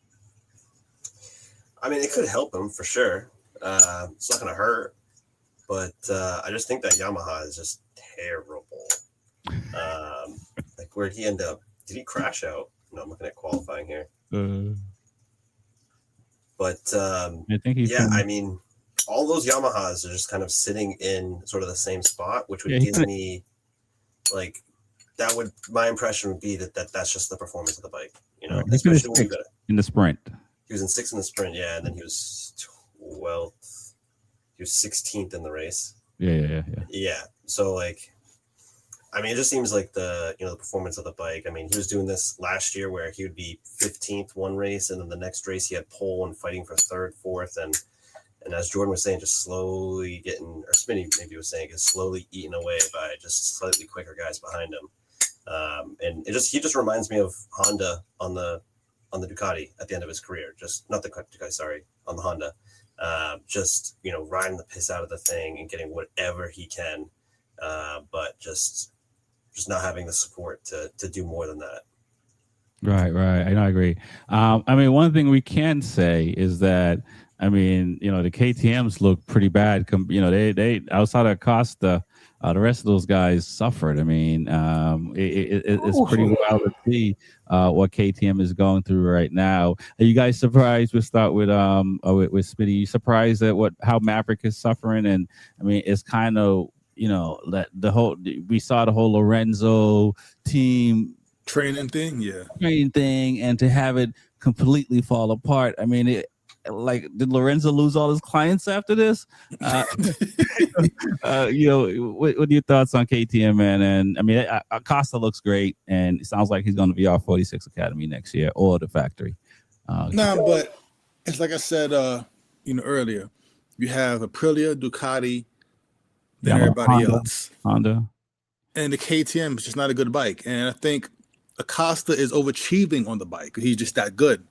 I mean, it could help him for sure. It's not going to hurt, but I just think that Yamaha is just terrible. Like, where'd he end up? Did he crash out? No, I'm looking at qualifying here. But I think I mean, all those Yamahas are just kind of sitting in sort of the same spot, which would give me like my impression would be that's just the performance of the bike, you know. Especially when in the sprint. He was in 6th in the sprint, and then he was 12th. He was 16th in the race. Yeah. So like, I mean, it just seems like the performance of the bike. I mean, he was doing this last year where he would be 15th one race, and then the next race he had pole and fighting for 3rd, 4th, and as Jordan was saying, just slowly getting, or Smitty maybe was saying, is slowly eaten away by just slightly quicker guys behind him. And he just reminds me of Honda on the Ducati at the end of his career. Just not the Ducati, sorry, on the Honda. Just, you know, riding the piss out of the thing and getting whatever he can, but just not having the support to do more than that. Right. I agree. I mean, one thing we can say is that, I mean, you know, the KTMs look pretty bad. You know, they outside of Costa, the rest of those guys suffered. I mean, it's pretty wild to see what KTM is going through right now. Are you guys surprised? We'll start with Smitty. You surprised at how Maverick is suffering? And I mean, it's kind of, you know, that we saw the whole Lorenzo team training thing, and to have it completely fall apart. I mean, did Lorenzo lose all his clients after this? You know, what are your thoughts on KTM, man? And I mean, Acosta looks great, and it sounds like he's going to be our 46 Academy next year or the factory. But it's like I said, earlier, you have Aprilia, Ducati, then everybody else, Honda, and the KTM is just not a good bike. And I think Acosta is overachieving on the bike. He's just that good.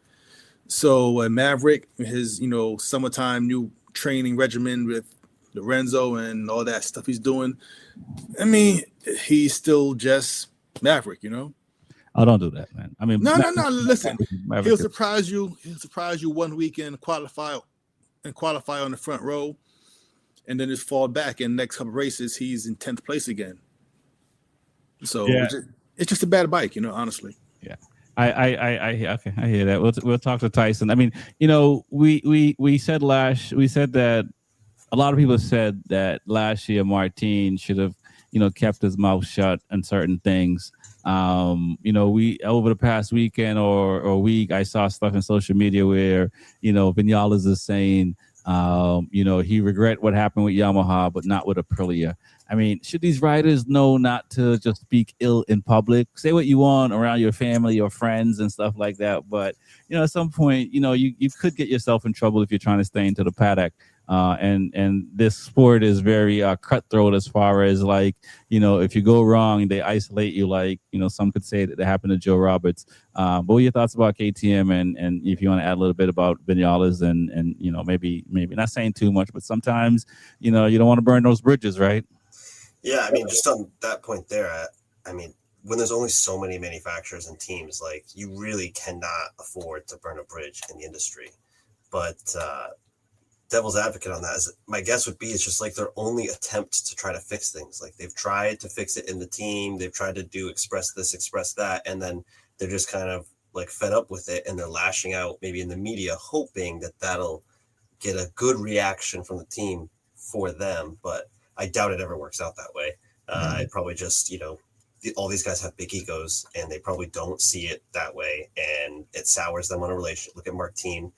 So Maverick, his summertime new training regimen with Lorenzo and all that stuff he's doing, I mean, he's still just Maverick, you know. Oh, don't do that, man. I mean, no. Listen, he'll surprise you. He'll surprise you one weekend, qualify on the front row, and then just fall back. In the next couple of races, he's in 10th place again. So it's just a bad bike, you know. Honestly. Yeah. Okay, I hear that. We'll talk to Tyson. I mean, you know, we said that a lot of people said that last year Martin should have, you know, kept his mouth shut on certain things. You know, we over the past weekend or week, I saw stuff in social media where, you know, Vinales is saying, you know, he regret what happened with Yamaha, but not with Aprilia. I mean, should these riders know not to just speak ill in public? Say what you want around your family or friends and stuff like that. But, you know, at some point, you know, you could get yourself in trouble if you're trying to stay into the paddock. And this sport is very cutthroat as far as, like, you know, if you go wrong, they isolate you. Like, you know, some could say that it happened to Joe Roberts. But what are your thoughts about KTM, and if you want to add a little bit about Vinales, and you know, maybe not saying too much, but sometimes, you know, you don't want to burn those bridges, right? Yeah, I mean, just on that point there, I mean, when there's only so many manufacturers and teams, like, you really cannot afford to burn a bridge in the industry. But devil's advocate on that is, my guess would be, it's just like their only attempt to try to fix things. Like, they've tried to fix it in the team, they've tried to do express this, express that, and then they're just kind of like fed up with it, and they're lashing out maybe in the media, hoping that that'll get a good reaction from the team for them. But I doubt it ever works out that way. It probably just, you know, all these guys have big egos, and they probably don't see it that way, and it sours them on a relationship. Look at Martin.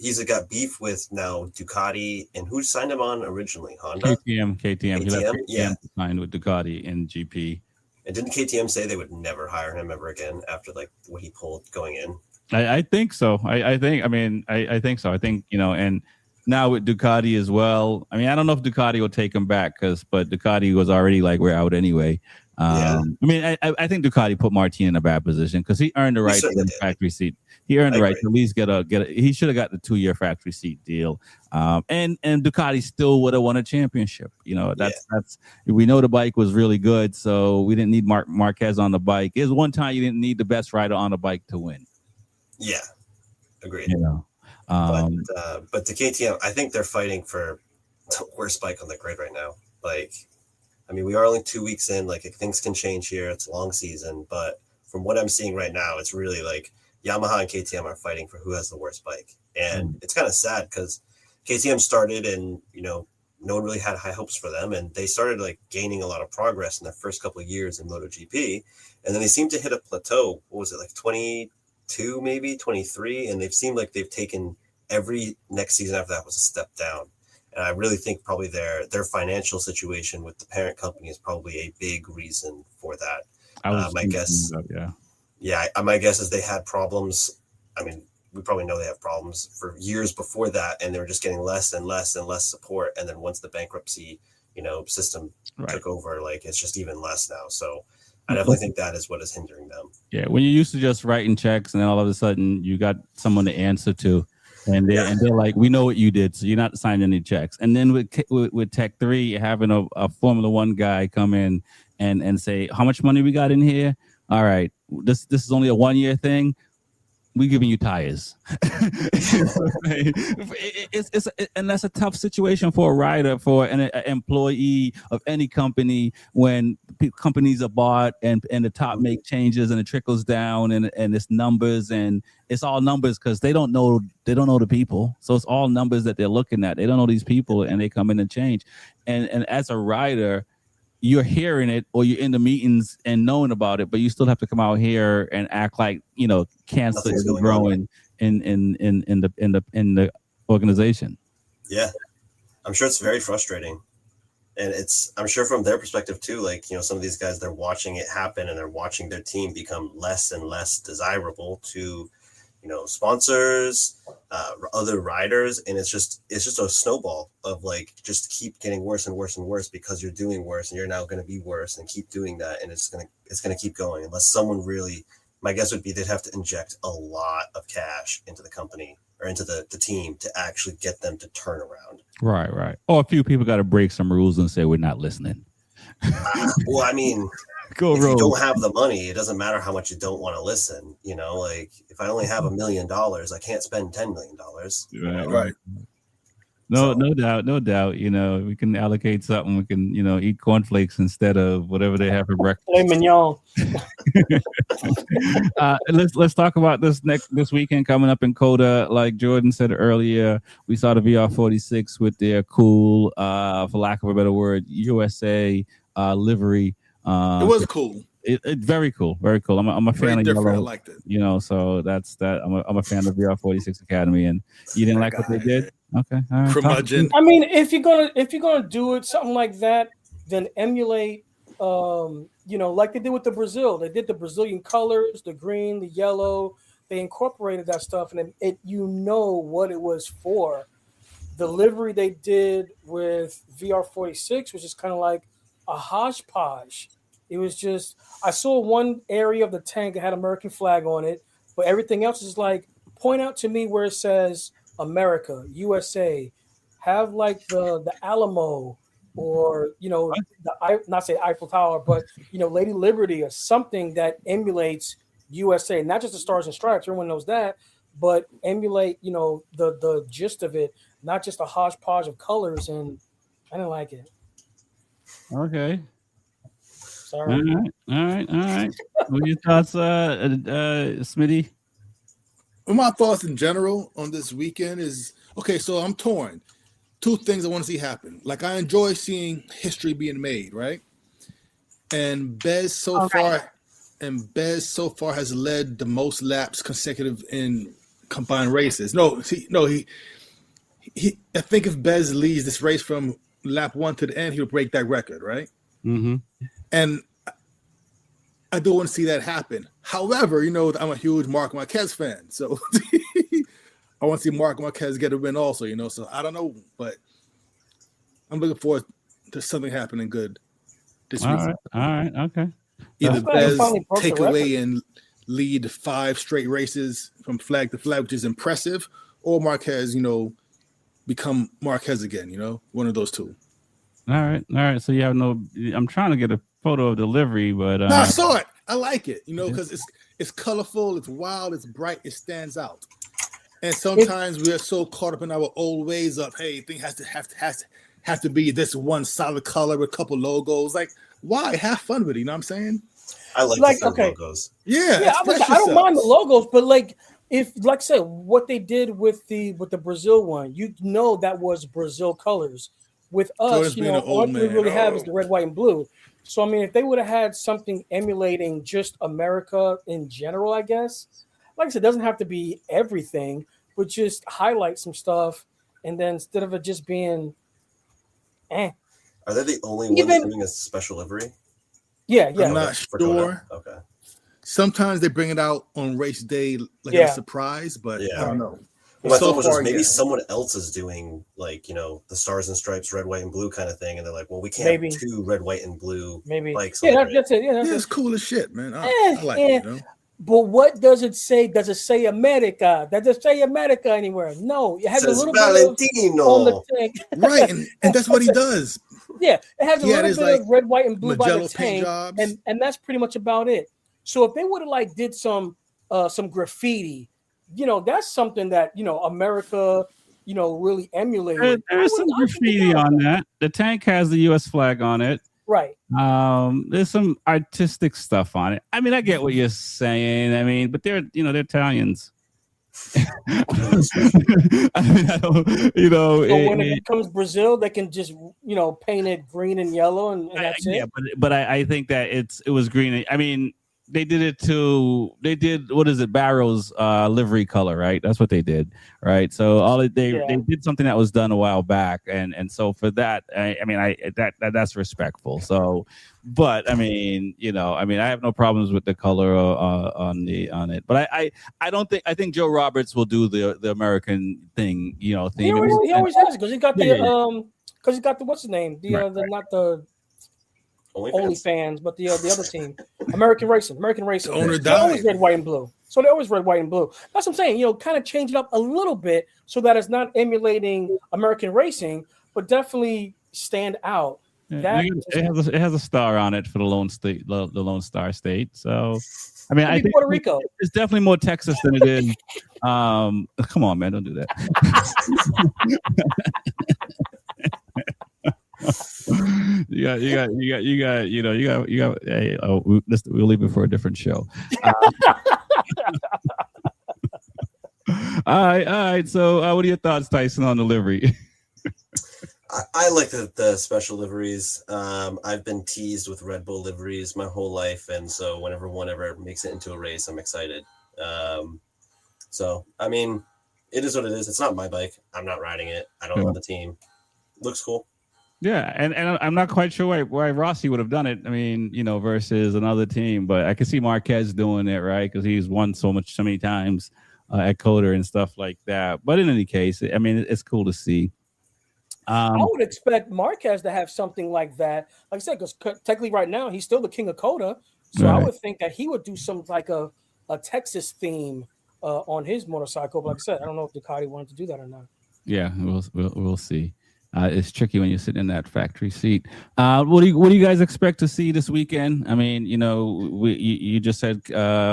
He's got beef with now Ducati, and who signed him on originally? Honda? KTM. He left KTM, yeah. Signed with Ducati in GP. And didn't KTM say they would never hire him ever again after, like, what he pulled going in? I think so. I think so. I think, you know, and now with Ducati as well. I mean, I don't know if Ducati will take him back, but Ducati was already like, we're out anyway. I mean, I think Ducati put Martin in a bad position because he earned the right to get a factory seat. He earned the right to at least get a. He should have got the 2-year factory seat deal. And Ducati still would have won a championship. You know, that's we know the bike was really good, so we didn't need Marquez on the bike. It was one time you didn't need the best rider on the bike to win. Yeah, agreed. You know, but the KTM, I think they're fighting for the worst bike on the grid right now. Like, I mean, we are only 2 weeks in. Like, things can change here. It's a long season, but from what I'm seeing right now, it's really like Yamaha and KTM are fighting for who has the worst bike. And it's kind of sad because KTM started, and, you know, no one really had high hopes for them, and they started like gaining a lot of progress in their first couple of years in MotoGP, and then they seemed to hit a plateau. What was it, like 22, maybe 23? And they've seemed like they've taken every next season after that was a step down. And I really think probably their financial situation with the parent company is probably a big reason for that. My guess, my guess is they had problems. I mean, we probably know they have problems for years before that, and they were just getting less and less and less support. And then once the bankruptcy, you know, system took over, like, it's just even less now. So I definitely think that is what is hindering them. Yeah, when you used to just writing checks, and then all of a sudden you got someone to answer to. And they're like, we know what you did, so you're not signing any checks. And then with Tech 3, having a Formula One guy come in and say, how much money we got in here? All right, this is only a 1-year thing. We're giving you tires. And that's a tough situation for a rider, for an employee of any company, when companies are bought and the top make changes and it trickles down and it's numbers, and it's all numbers because they don't know the people. So it's all numbers that they're looking at. They don't know these people, and they come in and change. And as a rider, you're hearing it, or you're in the meetings and knowing about it, but you still have to come out here and act like, you know, cancer is growing in the organization. Yeah, I'm sure it's very frustrating, and I'm sure from their perspective too. Like, you know, some of these guys, they're watching it happen, and they're watching their team become less and less desirable to, you know, sponsors, other riders, and it's just a snowball of like just keep getting worse and worse and worse because you're doing worse, and you're now going to be worse, and keep doing that, and it's gonna keep going unless someone really. My guess would be they'd have to inject a lot of cash into the company or into the team to actually get them to turn around. Right. Or a few people got to break some rules and say we're not listening. Well, I mean. If you don't have the money, it doesn't matter how much you don't want to listen. You know, like, if I only have $1 million, I can't spend $10 million. Right. No, So- no doubt. You know, we can allocate something. We can, eat cornflakes instead of whatever they have for breakfast. Filet mignon. Let's talk about this weekend coming up in Coda. Like Jordan said earlier, we saw the VR46 with their cool, for lack of a better word, USA livery. It was cool. It very cool, very cool. I'm a fan Very of different. yellow. I liked it. So that's that. I'm a fan of VR46 Academy, and you didn't like what they did. Okay, all right. Curmudgeon. I mean, if you're gonna do it something like that, then emulate. Like they did with the Brazil. They did the Brazilian colors, the green, the yellow. They incorporated that stuff, and it what it was for. The livery they did with VR46 was just kind of like a hodgepodge. It was just, I saw one area of the tank that had American flag on it, but everything else is like, point out to me where it says America, USA, have like the Alamo, or not say Eiffel Tower, but Lady Liberty or something that emulates USA, not just the Stars and Stripes, everyone knows that, but emulate the gist of it, not just a hodgepodge of colors. And I didn't like it. Okay. Sorry. All right. What are your thoughts, Smitty? Well, my thoughts in general on this weekend is, okay, so I'm torn. Two things I want to see happen. Like, I enjoy seeing history being made, right? And Bez so far has led the most laps consecutive in combined races. I think if Bez leads this race from lap 1 to the end, he'll break that record, right? Mm-hmm. And I do want to see that happen. However, I'm a huge Marc Marquez fan, so I want to see Marc Marquez get a win also, so I don't know, but I'm looking forward to something happening good this week. All right, okay. Either glad he Bez finally broke the take away record. and lead 5 straight races from flag to flag, which is impressive, or Marquez, become Marquez again, one of those two. All right. So you have I'm trying to get a photo of delivery, but No, I saw it. I like it, because it's colorful, it's wild, it's bright, it stands out. And sometimes we are so caught up in our old ways of, hey, thing has to be this one solid color with a couple logos. Like, why? Have fun with it. You know what I'm saying? I like the logos. Yeah, I don't mind the logos, but like I said, what they did with the Brazil one, that was Brazil colors. With us, all we really have is the red, white, and blue. So I mean, if they would have had something emulating just America in general, I guess, like I said, it doesn't have to be everything, but just highlight some stuff, and then instead of it just being, Are they the only ones doing a special livery? Yeah. I'm not sure. Okay. Sometimes they bring it out on race day like a surprise, but I don't know. Well, my thought was just maybe someone else is doing like the Stars and Stripes, red, white, and blue kind of thing, and they're like, well, we can't have 2 red, white, and blue bikes. That's it. Yeah, it's cool as shit, man. I like it. But what does it say? Does it say America? Does it say America anywhere? No, it has a little Valentino bit on the tank. Right, and that's what he does. Yeah, it has a little bit like of red, white, and blue by the paint tank, jobs. and that's pretty much about it. So if they would have did some graffiti, that's something that America, really emulated. There's some graffiti on that. The tank has the U.S. flag on it. Right. There's some artistic stuff on it. I mean, I get what you're saying. I mean, but they're Italians. I mean, I don't, So when it becomes Brazil, they can just paint it green and yellow, and that's it. Yeah, but I think that it was green. I mean, they did what is it, Barrow's livery color, right? That's what they did, right? So they did something that was done a while back, and so for that, that's respectful. So, but I mean, I have no problems with the color on it, but I think Joe Roberts will do the American thing, theme. He always has, because he got because he got the what's his name, not the OnlyFans, but the other team, American Racing. They're always red, white, and blue. So they're always red, white, and blue. That's what I'm saying. Kind of change it up a little bit so that it's not emulating American racing, but definitely stand out. That it has a star on it for the Lone State, the Lone Star State. So, I mean, I think Puerto Rico. it's definitely more Texas than it is. Come on, man, don't do that. Hey, we'll leave it for a different show. All right. So, what are your thoughts, Tyson, on the livery? I like the special liveries. I've been teased with Red Bull liveries my whole life, and so whenever one ever makes it into a race, I'm excited. So, I mean, it is what it is. It's not my bike. I'm not riding it. I don't run the team. Looks cool. Yeah, and I'm not quite sure why Rossi would have done it. I mean, versus another team, but I can see Marquez doing it, right? Because he's won so many times at Coda and stuff like that. But in any case, I mean, it's cool to see. I would expect Marquez to have something like that. Like I said, because technically right now he's still the king of Coda, so right. I would think that he would do some like a Texas theme on his motorcycle. But like I said, I don't know if Ducati wanted to do that or not. Yeah, we'll see. It's tricky when you're sitting in that factory seat. What do you guys expect to see this weekend? I mean, you just said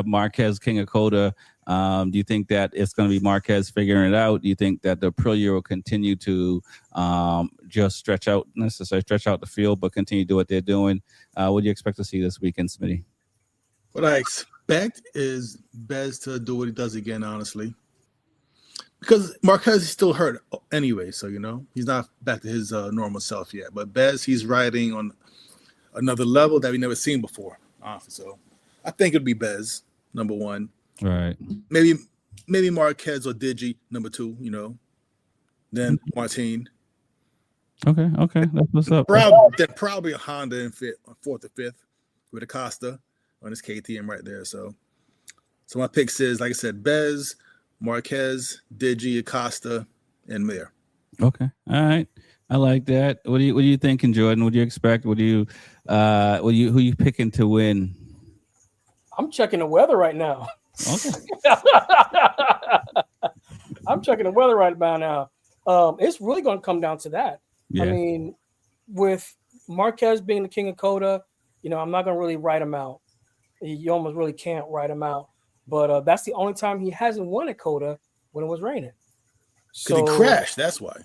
Marquez, king of Coda. Do you think that it's going to be Marquez figuring it out? Do you think that the Aprilia will continue to just stretch out the field, but continue to do what they're doing? What do you expect to see this weekend, Smitty? What I expect is Bez to do what he does again, honestly. Because Marquez is still hurt anyway, so, he's not back to his normal self yet. But Bez, he's riding on another level that we've never seen before, honestly. So I think it'd be Bez, number one. Right. Maybe Marquez or Digi, number two, Then Martin. Okay. That's what's up. Probably a Honda in fourth or fifth with Acosta on his KTM right there. So my picks is, like I said, Bez, Marquez, Digi, Acosta, and Mir. Okay. All right. I like that. What are you thinking, Jordan? What do you expect? Who you picking to win? I'm checking the weather right now. Okay. I'm checking the weather right about now. It's really going to come down to that. Yeah. I mean, with Marquez being the king of Coda, I'm not going to really write him out. You almost really can't write him out. But that's the only time he hasn't won at Coda when it was raining. So he crashed. That's why.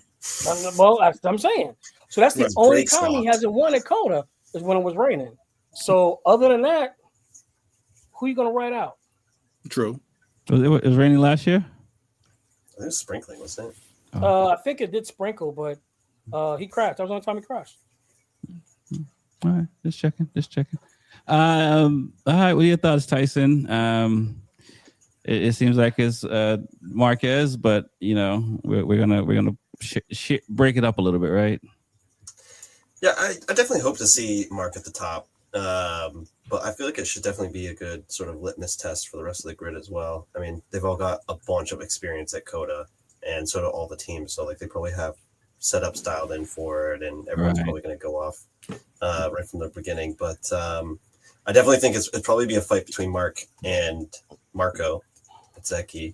Well, that's what I'm saying. So that's the only time he hasn't won at Coda is when it was raining. So other than that, who are you going to write out? True. Was it raining last year? It was sprinkling, wasn't it? I think it did sprinkle, but he crashed. That was the only time he crashed. All right, just checking. All right, what are your thoughts, Tyson? It seems like it's Marquez, but we're gonna break it up a little bit, right? Yeah, I definitely hope to see Mark at the top, but I feel like it should definitely be a good sort of litmus test for the rest of the grid as well. I mean, they've all got a bunch of experience at Coda, and so do all the teams. So like they probably have setups dialed in for it, and everyone's probably going to go off right from the beginning. But I definitely think it'd probably be a fight between Mark and Marco Bezzecchi.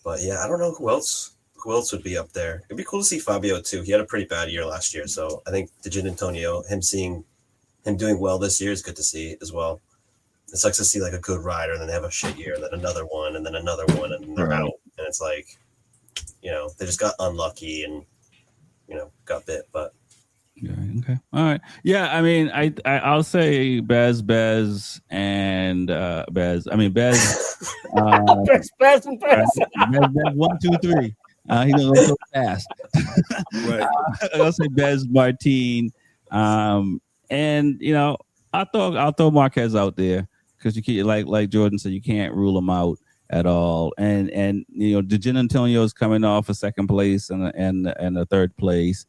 But yeah, I don't know who else would be up there. It'd be cool to see Fabio too. He had a pretty bad year last year, so I think Gian Antonio, him doing well this year is good to see as well. It sucks to see like a good rider and then they have a shit year and then another one and then another one and they're out, and it's like, they just got unlucky and got bit. But yeah, okay, all right, yeah. I mean, I'll say Bez, and Bez. I mean Bez. Bez. 1, 2, 3. He doesn't go so fast. Right. I'll say Bez, Martin, and I'll throw Marquez out there because you can't, like Jordan said, you can't rule him out at all. And Gian Antonio is coming off a second place and a third place.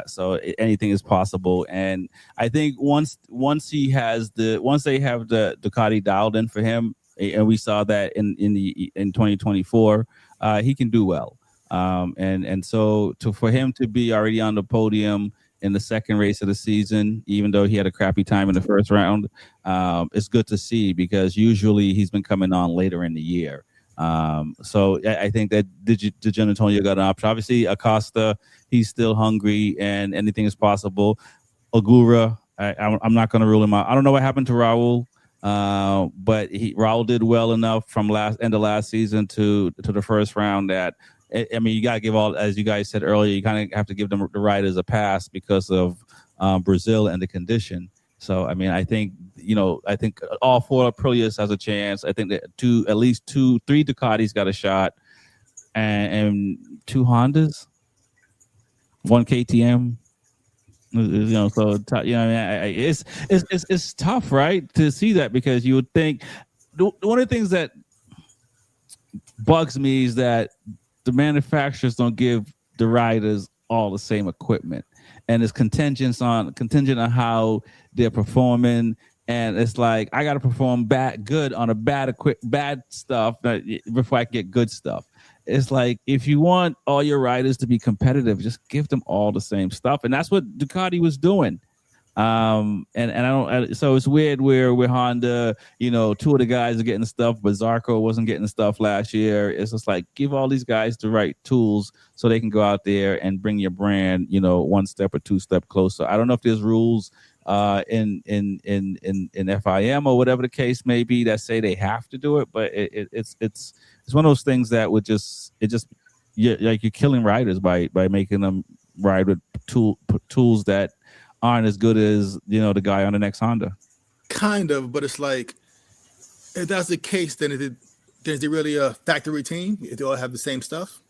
So anything is possible. And I think once they have the Ducati dialed in for him, and we saw that in 2024, he can do well. And so for him to be already on the podium in the second race of the season, even though he had a crappy time in the first round, it's good to see because usually he's been coming on later in the year. So I think that Gian Antonio got an option. Obviously, Acosta, he's still hungry, and anything is possible. Ogura, I'm not going to rule him out. I don't know what happened to Raul, but Raul did well enough from end of last season to the first round that. I mean, you got to give all, as you guys said earlier, you kind of have to give them the riders a pass because of Brazil and the condition. So, I mean, I think all four Aprilias has a chance. I think that at least 3 Ducatis got a shot, and 2 Hondas, 1 KTM. So it's tough, right, to see that, because you would think one of the things that bugs me is that the manufacturers don't give the riders all the same equipment, and it's contingent on how they're performing. And it's like, I got to perform good on a bad stuff before I can get good stuff. It's like, if you want all your riders to be competitive, just give them all the same stuff, and that's what Ducati was doing. So it's weird where with Honda, 2 of the guys are getting stuff, but Zarco wasn't getting stuff last year. It's just like, give all these guys the right tools so they can go out there and bring your brand, 1 step or 2 step closer. I don't know if there's rules in FIM or whatever the case may be that say they have to do it, but it's one of those things that would you're killing riders by making them ride with tools that aren't as good as the guy on the next Honda. Kind of, but it's like, if that's the case, then is it really a factory team if they all have the same stuff?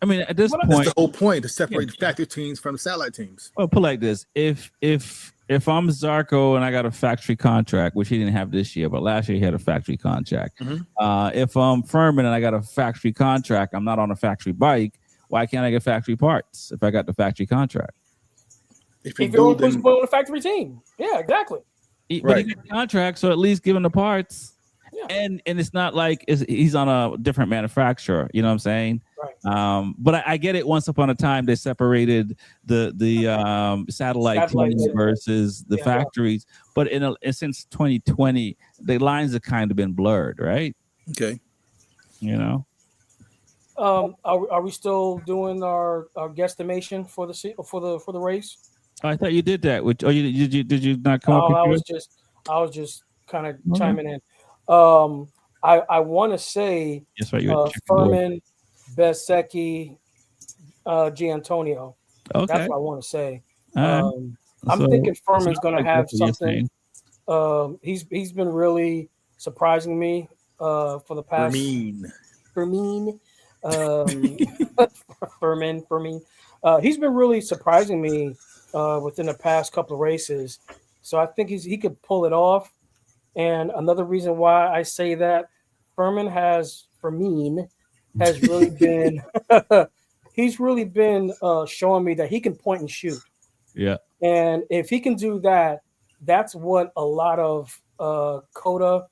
I mean, at this point, that's the whole point, to separate the factory teams from the satellite teams. Well, put it like this: if I'm Zarco and I got a factory contract, which he didn't have this year, but last year he had a factory contract. Mm-hmm. If I'm Furman and I got a factory contract, I'm not on a factory bike. Why can't I get factory parts if I got the factory contract? If you're on a factory team, yeah, exactly. But he got the contract, so at least give him the parts. Yeah. And it's not like he's on a different manufacturer. You know what I'm saying? Right. But I get it. Once upon a time, they separated the satellite teams versus the factories. But since 2020, the lines have kind of been blurred, right? Okay. Are we still doing our guesstimation for the race? I thought you did that. Did you not come up? I was just kind of chiming in. I want to say Furman, Bezzecchi, Gianantonio. Okay. That's what I want to say. I'm thinking Furman's going to have something. He's been really surprising me for the past. Fermin. He's been really surprising me within the past couple of races. So I think he could pull it off. And another reason why I say that, Fermin has really been he's really been showing me that he can point and shoot. Yeah. And if he can do that, that's what a lot of Coda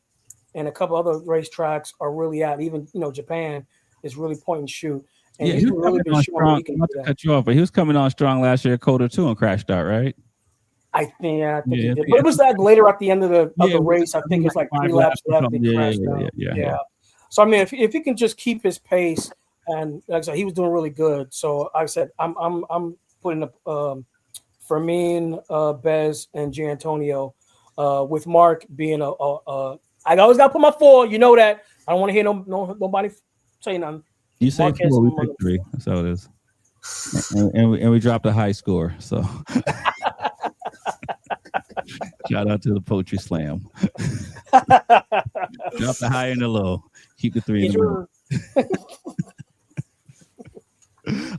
and a couple other racetracks are really at. Even Japan is really point and shoot. And he's really been showing he can do that. Cut you off, but he was coming on strong last year at Coda too and crashed out, right? I think he did. But it was like later at the end of the race. I think it's like 3 laps left. Yeah. So I mean, if he can just keep his pace, and like I said, he was doing really good. So like I said, I'm putting up Fermin, Bez, and Gianantonio, with Mark being I always got to put my 4. You know that. I don't want to hear nobody say nothing. You say 4, we pick 3. That's how it is. and we dropped a high score. So. Shout out to the Poetry Slam. Drop the high and the low. Keep the 3 in the middle.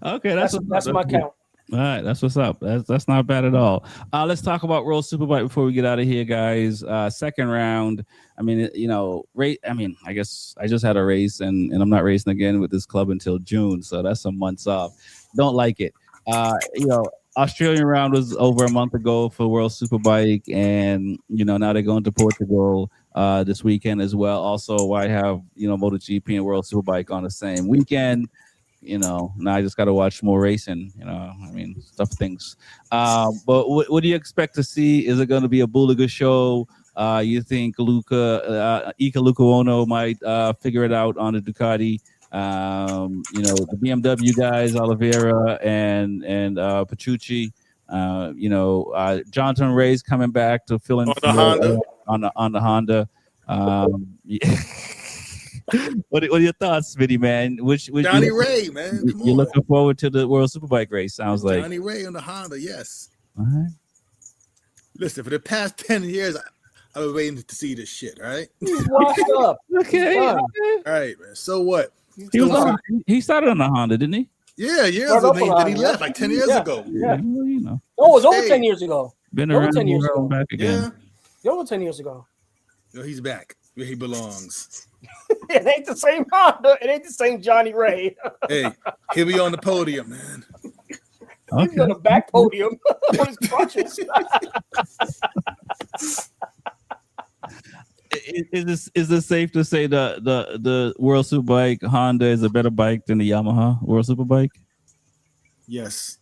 Okay, that's my count. All right, that's what's up. That's not bad at all. Let's talk about World Superbike before we get out of here, guys. Second round. I mean, I guess I just had a race, and I'm not racing again with this club until June, so that's some months off. Don't like it. Australian round was over a month ago for World Superbike, and now they're going to Portugal this weekend as well. Also, I have MotoGP and World Superbike on the same weekend. Now I just got to watch more racing. Stuff things. But what do you expect to see? Is it going to be a Bulaga show? You think Ika Luca Ono might figure it out on the Ducati? The BMW guys, Oliveira and Petrucci. Jonathan Ray's coming back to fill in on the Honda. On the Honda. Yeah. What are your thoughts, Smitty, man? Which Johnny Ray, man. Come you're on. looking forward to the World Superbike race, sounds like. Johnny Ray on the Honda, yes. All right. Listen, for the past 10 years, I've been waiting to see this shit, all right? He's washed up. Okay. Done. All right, man. So what? He started on the Honda, didn't he? Yeah, years Started ago. up on Then he Honda, left like 10 years Yeah. ago. Yeah. Well, you know, No, it was over Hey. 10 years ago. been Over around 10 years the world ago. back again. Yeah. Over 10 years ago. Yo, he's back where he belongs. It ain't the same Honda. It ain't the same Johnny Ray. Hey, he'll be on the podium, man. He's on the back podium on his crutches. Is this safe to say the World Superbike Honda is a better bike than the Yamaha World Superbike? Yes.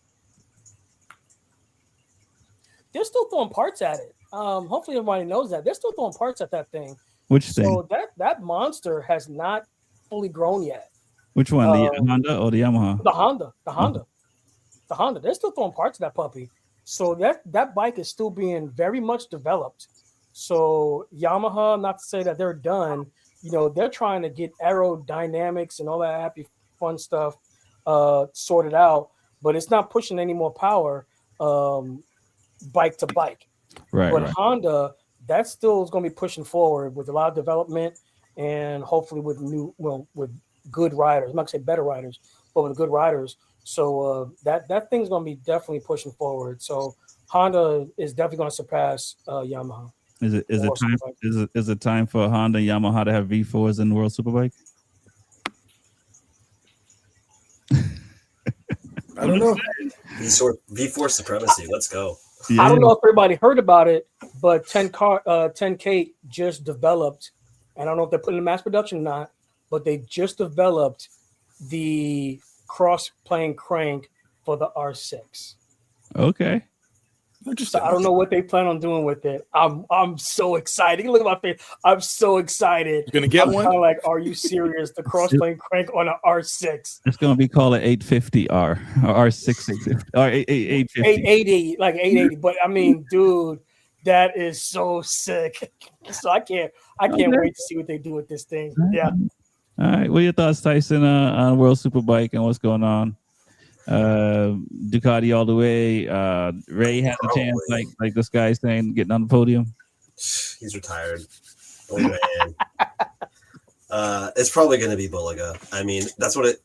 They're still throwing parts at it. Hopefully everybody knows that. They're still throwing parts at that thing. Which thing? So that monster has not fully grown yet. Which one? The Honda or the Yamaha? The Honda. They're still throwing parts of that puppy. So that bike is still being very much developed. So Yamaha, not to say that they're done, they're trying to get aerodynamics and all that happy fun stuff sorted out, but it's not pushing any more power bike to bike. Right. But Honda, that still is going to be pushing forward with a lot of development and hopefully with with good riders. I'm not going to say better riders, but with good riders. So that thing's going to be definitely pushing forward. So Honda is definitely going to surpass Yamaha. Is it time for Honda and Yamaha to have V4s in the World Superbike? I don't know. V4 supremacy. Let's go. Yeah. I don't know if everybody heard about it, but 10K just developed, and I don't know if they're putting in mass production or not, but they just developed the cross-plane crank for the R6. Okay. So I don't know what they plan on doing with it. I'm so excited. Look at my face. I'm so excited. You're gonna get I'm one? kinda like, are you serious? The cross-plane crank on an R6. It's going to be called an 850R or R6 850 or 850. 880, like 880. But I mean, dude, that is so sick. So I can't wait to see what they do with this thing. Yeah. All right. What are your thoughts, Tyson, on World Superbike and what's going on? Ducati all the way. Ray has a chance, like this guy saying, getting on the podium. He's retired. Oh man. It's probably going to be Bulliga. I mean, that's what it.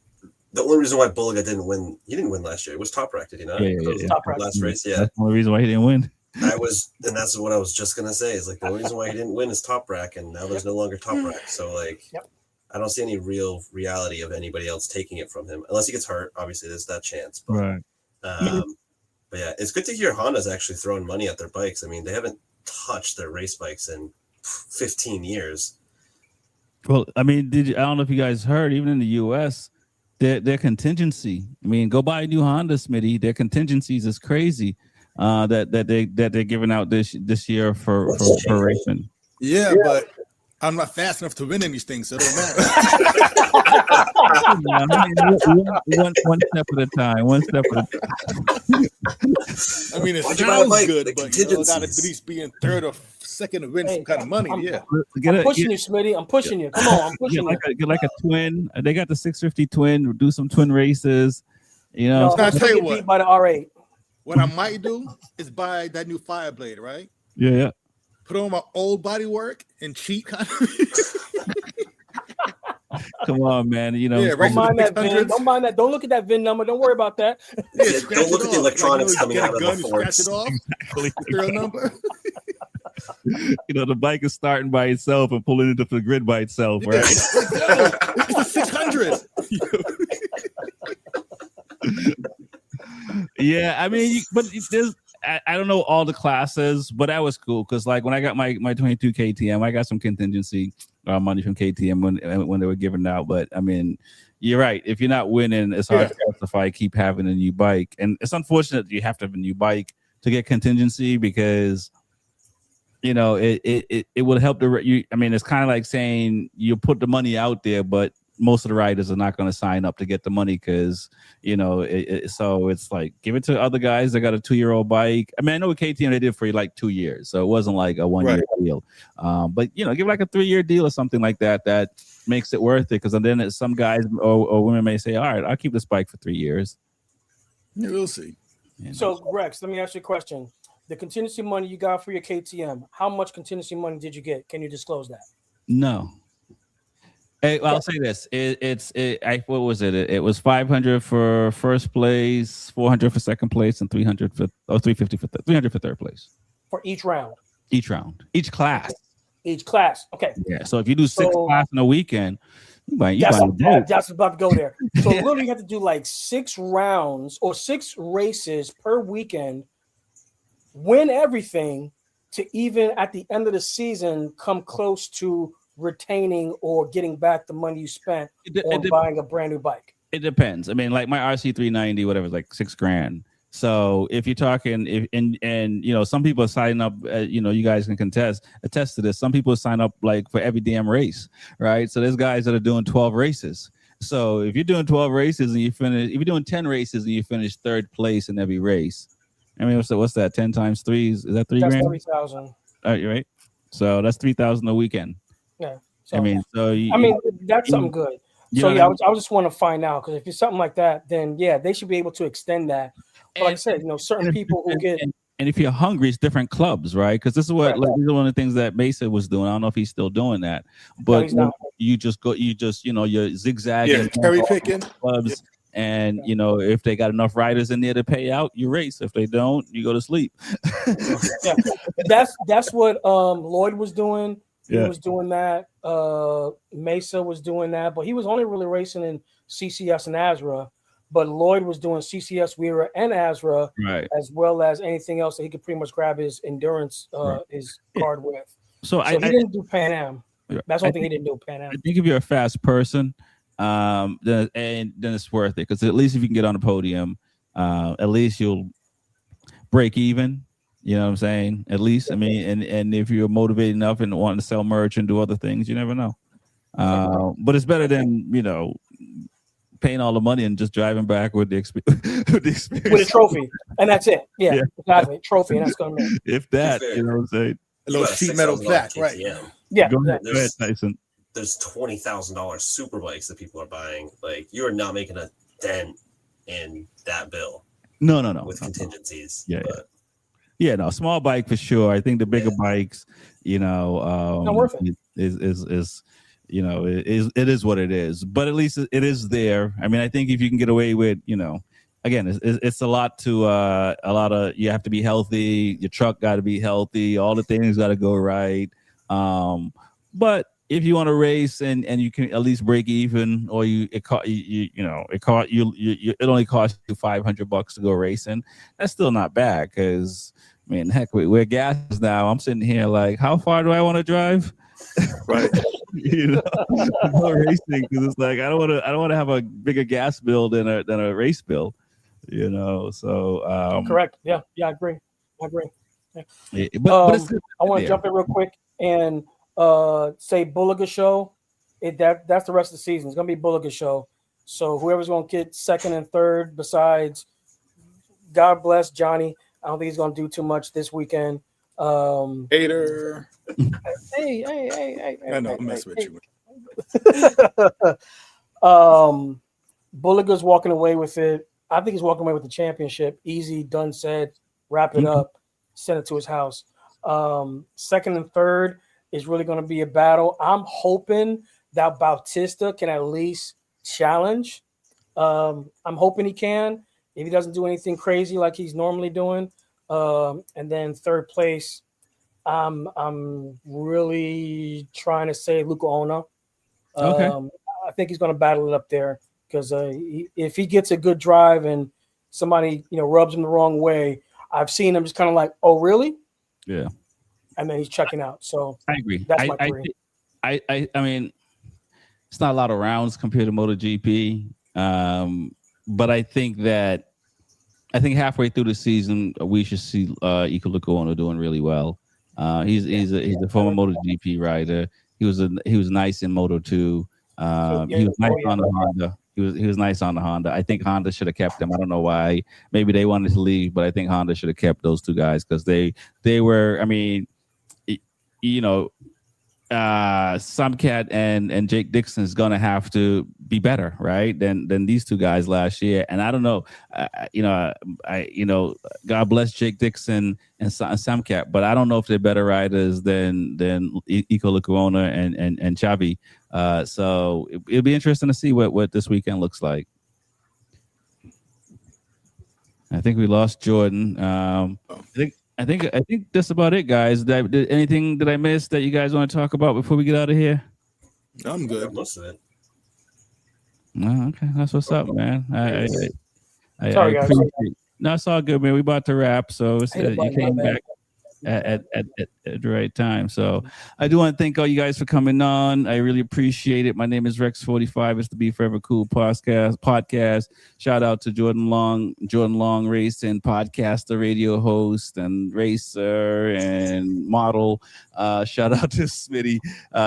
The only reason why Bulliga didn't win, he didn't win last year. It was Top Rack, did he not? Yeah. Top Rack. Last race, yeah. That's the only reason why he didn't win. And that's what I was just gonna say. Is like the only reason why he didn't win is Top Rack, and now there's no longer Top Rack. So I don't see any real reality of anybody else taking it from him, unless he gets hurt. Obviously, there's that chance. But, Right. But yeah, it's good to hear Honda's actually throwing money at their bikes. I mean, they haven't touched their race bikes in 15 years. Well, I mean, I don't know if you guys heard, even in the U.S., their contingency. I mean, go buy a new Honda, Smitty. Their contingencies is crazy. That they're giving out this year for racing. Yeah, but I'm not fast enough to win in these things, so it don't matter. One step at a time. One step at a time. I mean, it Why'd you buy a sounds bike? good, The but got to at contingencies. least be in third or second to win some kind of money. Yeah. I'm pushing you, Smitty. I'm pushing you. Come on, I'm pushing you. Get like a twin. They got the 650 twin. Do some twin races. You know. No, I'll tell you get what. beat by the R8. What I might do is buy that new Fireblade, right? Yeah. Put on my old body work and cheat kind of. Come on, man. You know. Yeah, Don't right. mind that VIN. Don't mind that. Don't look at that VIN number. Don't worry about that. Yeah, Yeah, scratch don't look it at the off. electronics you coming get out a of gun, the you forks. scratch it off. Exactly. Serial number. You know, the bike is starting by itself and pulling into the grid by itself, Yeah. right? It's a 600. Yeah, I mean, but there's I don't know all the classes, but that was cool because like when I got my 22 KTM, I got some contingency money from KTM when they were giving it out. But I mean, you're right. If you're not winning, it's hard to justify keep having a new bike, and it's unfortunate that you have to have a new bike to get contingency because it would help you. I mean, it's kind of like saying you put the money out there, but most of the riders are not going to sign up to get the money because so it's like give it to other guys that got a 2-year-old bike. I mean, I know with KTM they did for like 2 years, so it wasn't like a 1-year deal. But give like a 3-year deal or something like that makes it worth it, because then some guys or women may say, all right, I'll keep this bike for 3 years. Yeah, we'll see. So Rex, let me ask you a question. The contingency money you got for your KTM, how much contingency money did you get? Can you disclose that? No. Hey, I'll say this: what was it? It was 500 for first place, 400 for second place, and 300 for 350 for 300 for third place for each round. Each class. Each class. Okay. Yeah. So if you do 6 classes in a weekend, that's about to go there. So literally, you have to do like 6 rounds or 6 races per weekend, win everything to even at the end of the season come close to retaining or getting back the money you spent on buying a brand new bike. It depends. I mean, like my RC390, whatever, is like $6,000. So if you're talking, some people are signing up, you guys can attest to this. Some people sign up like for every damn race, right? So there's guys that are doing 12 races. So if you're doing 12 races and if you're doing 10 races and you finish third place in every race, I mean, what's that? 10 times 3 is that $3,000? That's 3,000. Right. So that's 3,000 a weekend. Yeah. So, that's something good. So I just want to find out, because if it's something like that, then they should be able to extend that. But like I said, certain people who get. And if you're hungry, it's different clubs, right? Because this is what these are one of the things that Mesa was doing. I don't know if he's still doing that, but you're zigzagging, cherry picking clubs. And if they got enough riders in there to pay out, you race. If they don't, you go to sleep. That's what Lloyd was doing. He was doing that. Mesa was doing that, but he was only really racing in CCS and ASRA. But Lloyd was doing CCS, Wera, and ASRA, as well as anything else that he could pretty much grab his endurance, his card with. So he didn't do Pan Am. That's one thing he didn't do, Pan Am. I think if you're a fast person, then it's worth it, because at least if you can get on the podium, at least you'll break even. You know what I'm saying? At least, I mean, and if you're motivated enough and wanting to sell merch and do other things, you never know. But it's better than paying all the money and just driving back with the experience. With a trophy, and that's it. Yeah. Exactly. Trophy, and that's gonna be. If that, you know what I'm saying? A little sheet metal plaque, right? Yeah. Go ahead, Tyson. There's $20,000 SuperBikes that people are buying. Like, you are not making a dent in that bill. No. With contingencies. No, small bike for sure. I think the bigger bikes, not worth it. Is it is what it is. But at least it is there. I mean, I think if you can get away with, again, it's a lot of, you have to be healthy. Your truck got to be healthy. All the things got to go right. But if you want to race and you can at least break even, or it only costs you $500 to go racing, that's still not bad. Because heck, we're gas now. I'm sitting here like, how far do I want to drive? Right. Go racing, because it's like I don't want to have a bigger gas bill than a race bill. So correct. Yeah, I agree. Yeah. But I want to jump in real quick and say Bulliga show. That's the rest of the season. It's gonna be Bulliga show. So whoever's gonna get second and third, besides, God bless Johnny. I don't think he's gonna do too much this weekend. Hater. Hey. I know, I'm messing with you. Bulliga's walking away with it. I think he's walking away with the championship. Easy, done, said. Wrap it up. Send it to his house. Second and third is really going to be a battle. I'm hoping that Bautista can at least challenge. I'm hoping he can, if he doesn't do anything crazy like he's normally doing. And then third place, I'm really trying to say Luca Ona. Okay. I think he's going to battle it up there, because if he gets a good drive and somebody rubs him the wrong way, I've seen him just kind of like, oh really? Yeah. And then he's checking out. So I agree. That's my three. I mean, it's not a lot of rounds compared to MotoGP, but I think halfway through the season we should see Ika Luca Ono doing really well. He's a former MotoGP rider. He was nice in Moto 2. He was nice on the Honda. He was nice on the Honda. I think Honda should have kept him. I don't know why. Maybe they wanted to leave, but I think Honda should have kept those two guys because they were. I mean, you know, Samcat and Jake Dixon is going to have to be better, right? Than these two guys last year. And I don't know, God bless Jake Dixon and Samcat, but I don't know if they're better riders than Ico Corona and Xavi. So it'll be interesting to see what this weekend looks like. I think we lost Jordan. I think that's about it, guys. Anything that I missed that you guys want to talk about before we get out of here? I'm good. Most of it. Oh, okay, that's what's up, man. I Sorry, guys. appreciate. No, it's all good, man. We about to wrap, so you came back at the right time. So I do want to thank all you guys for coming on. I really appreciate it. My name is Rex45. It's the Be Forever Cool podcast. Shout out to Jordan Long Racing, podcaster, radio host, and racer and model. Shout out to Smitty,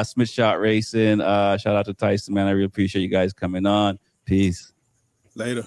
Smith Shot Racing. Shout out to Tyson, man. I really appreciate you guys coming on. Peace. Later.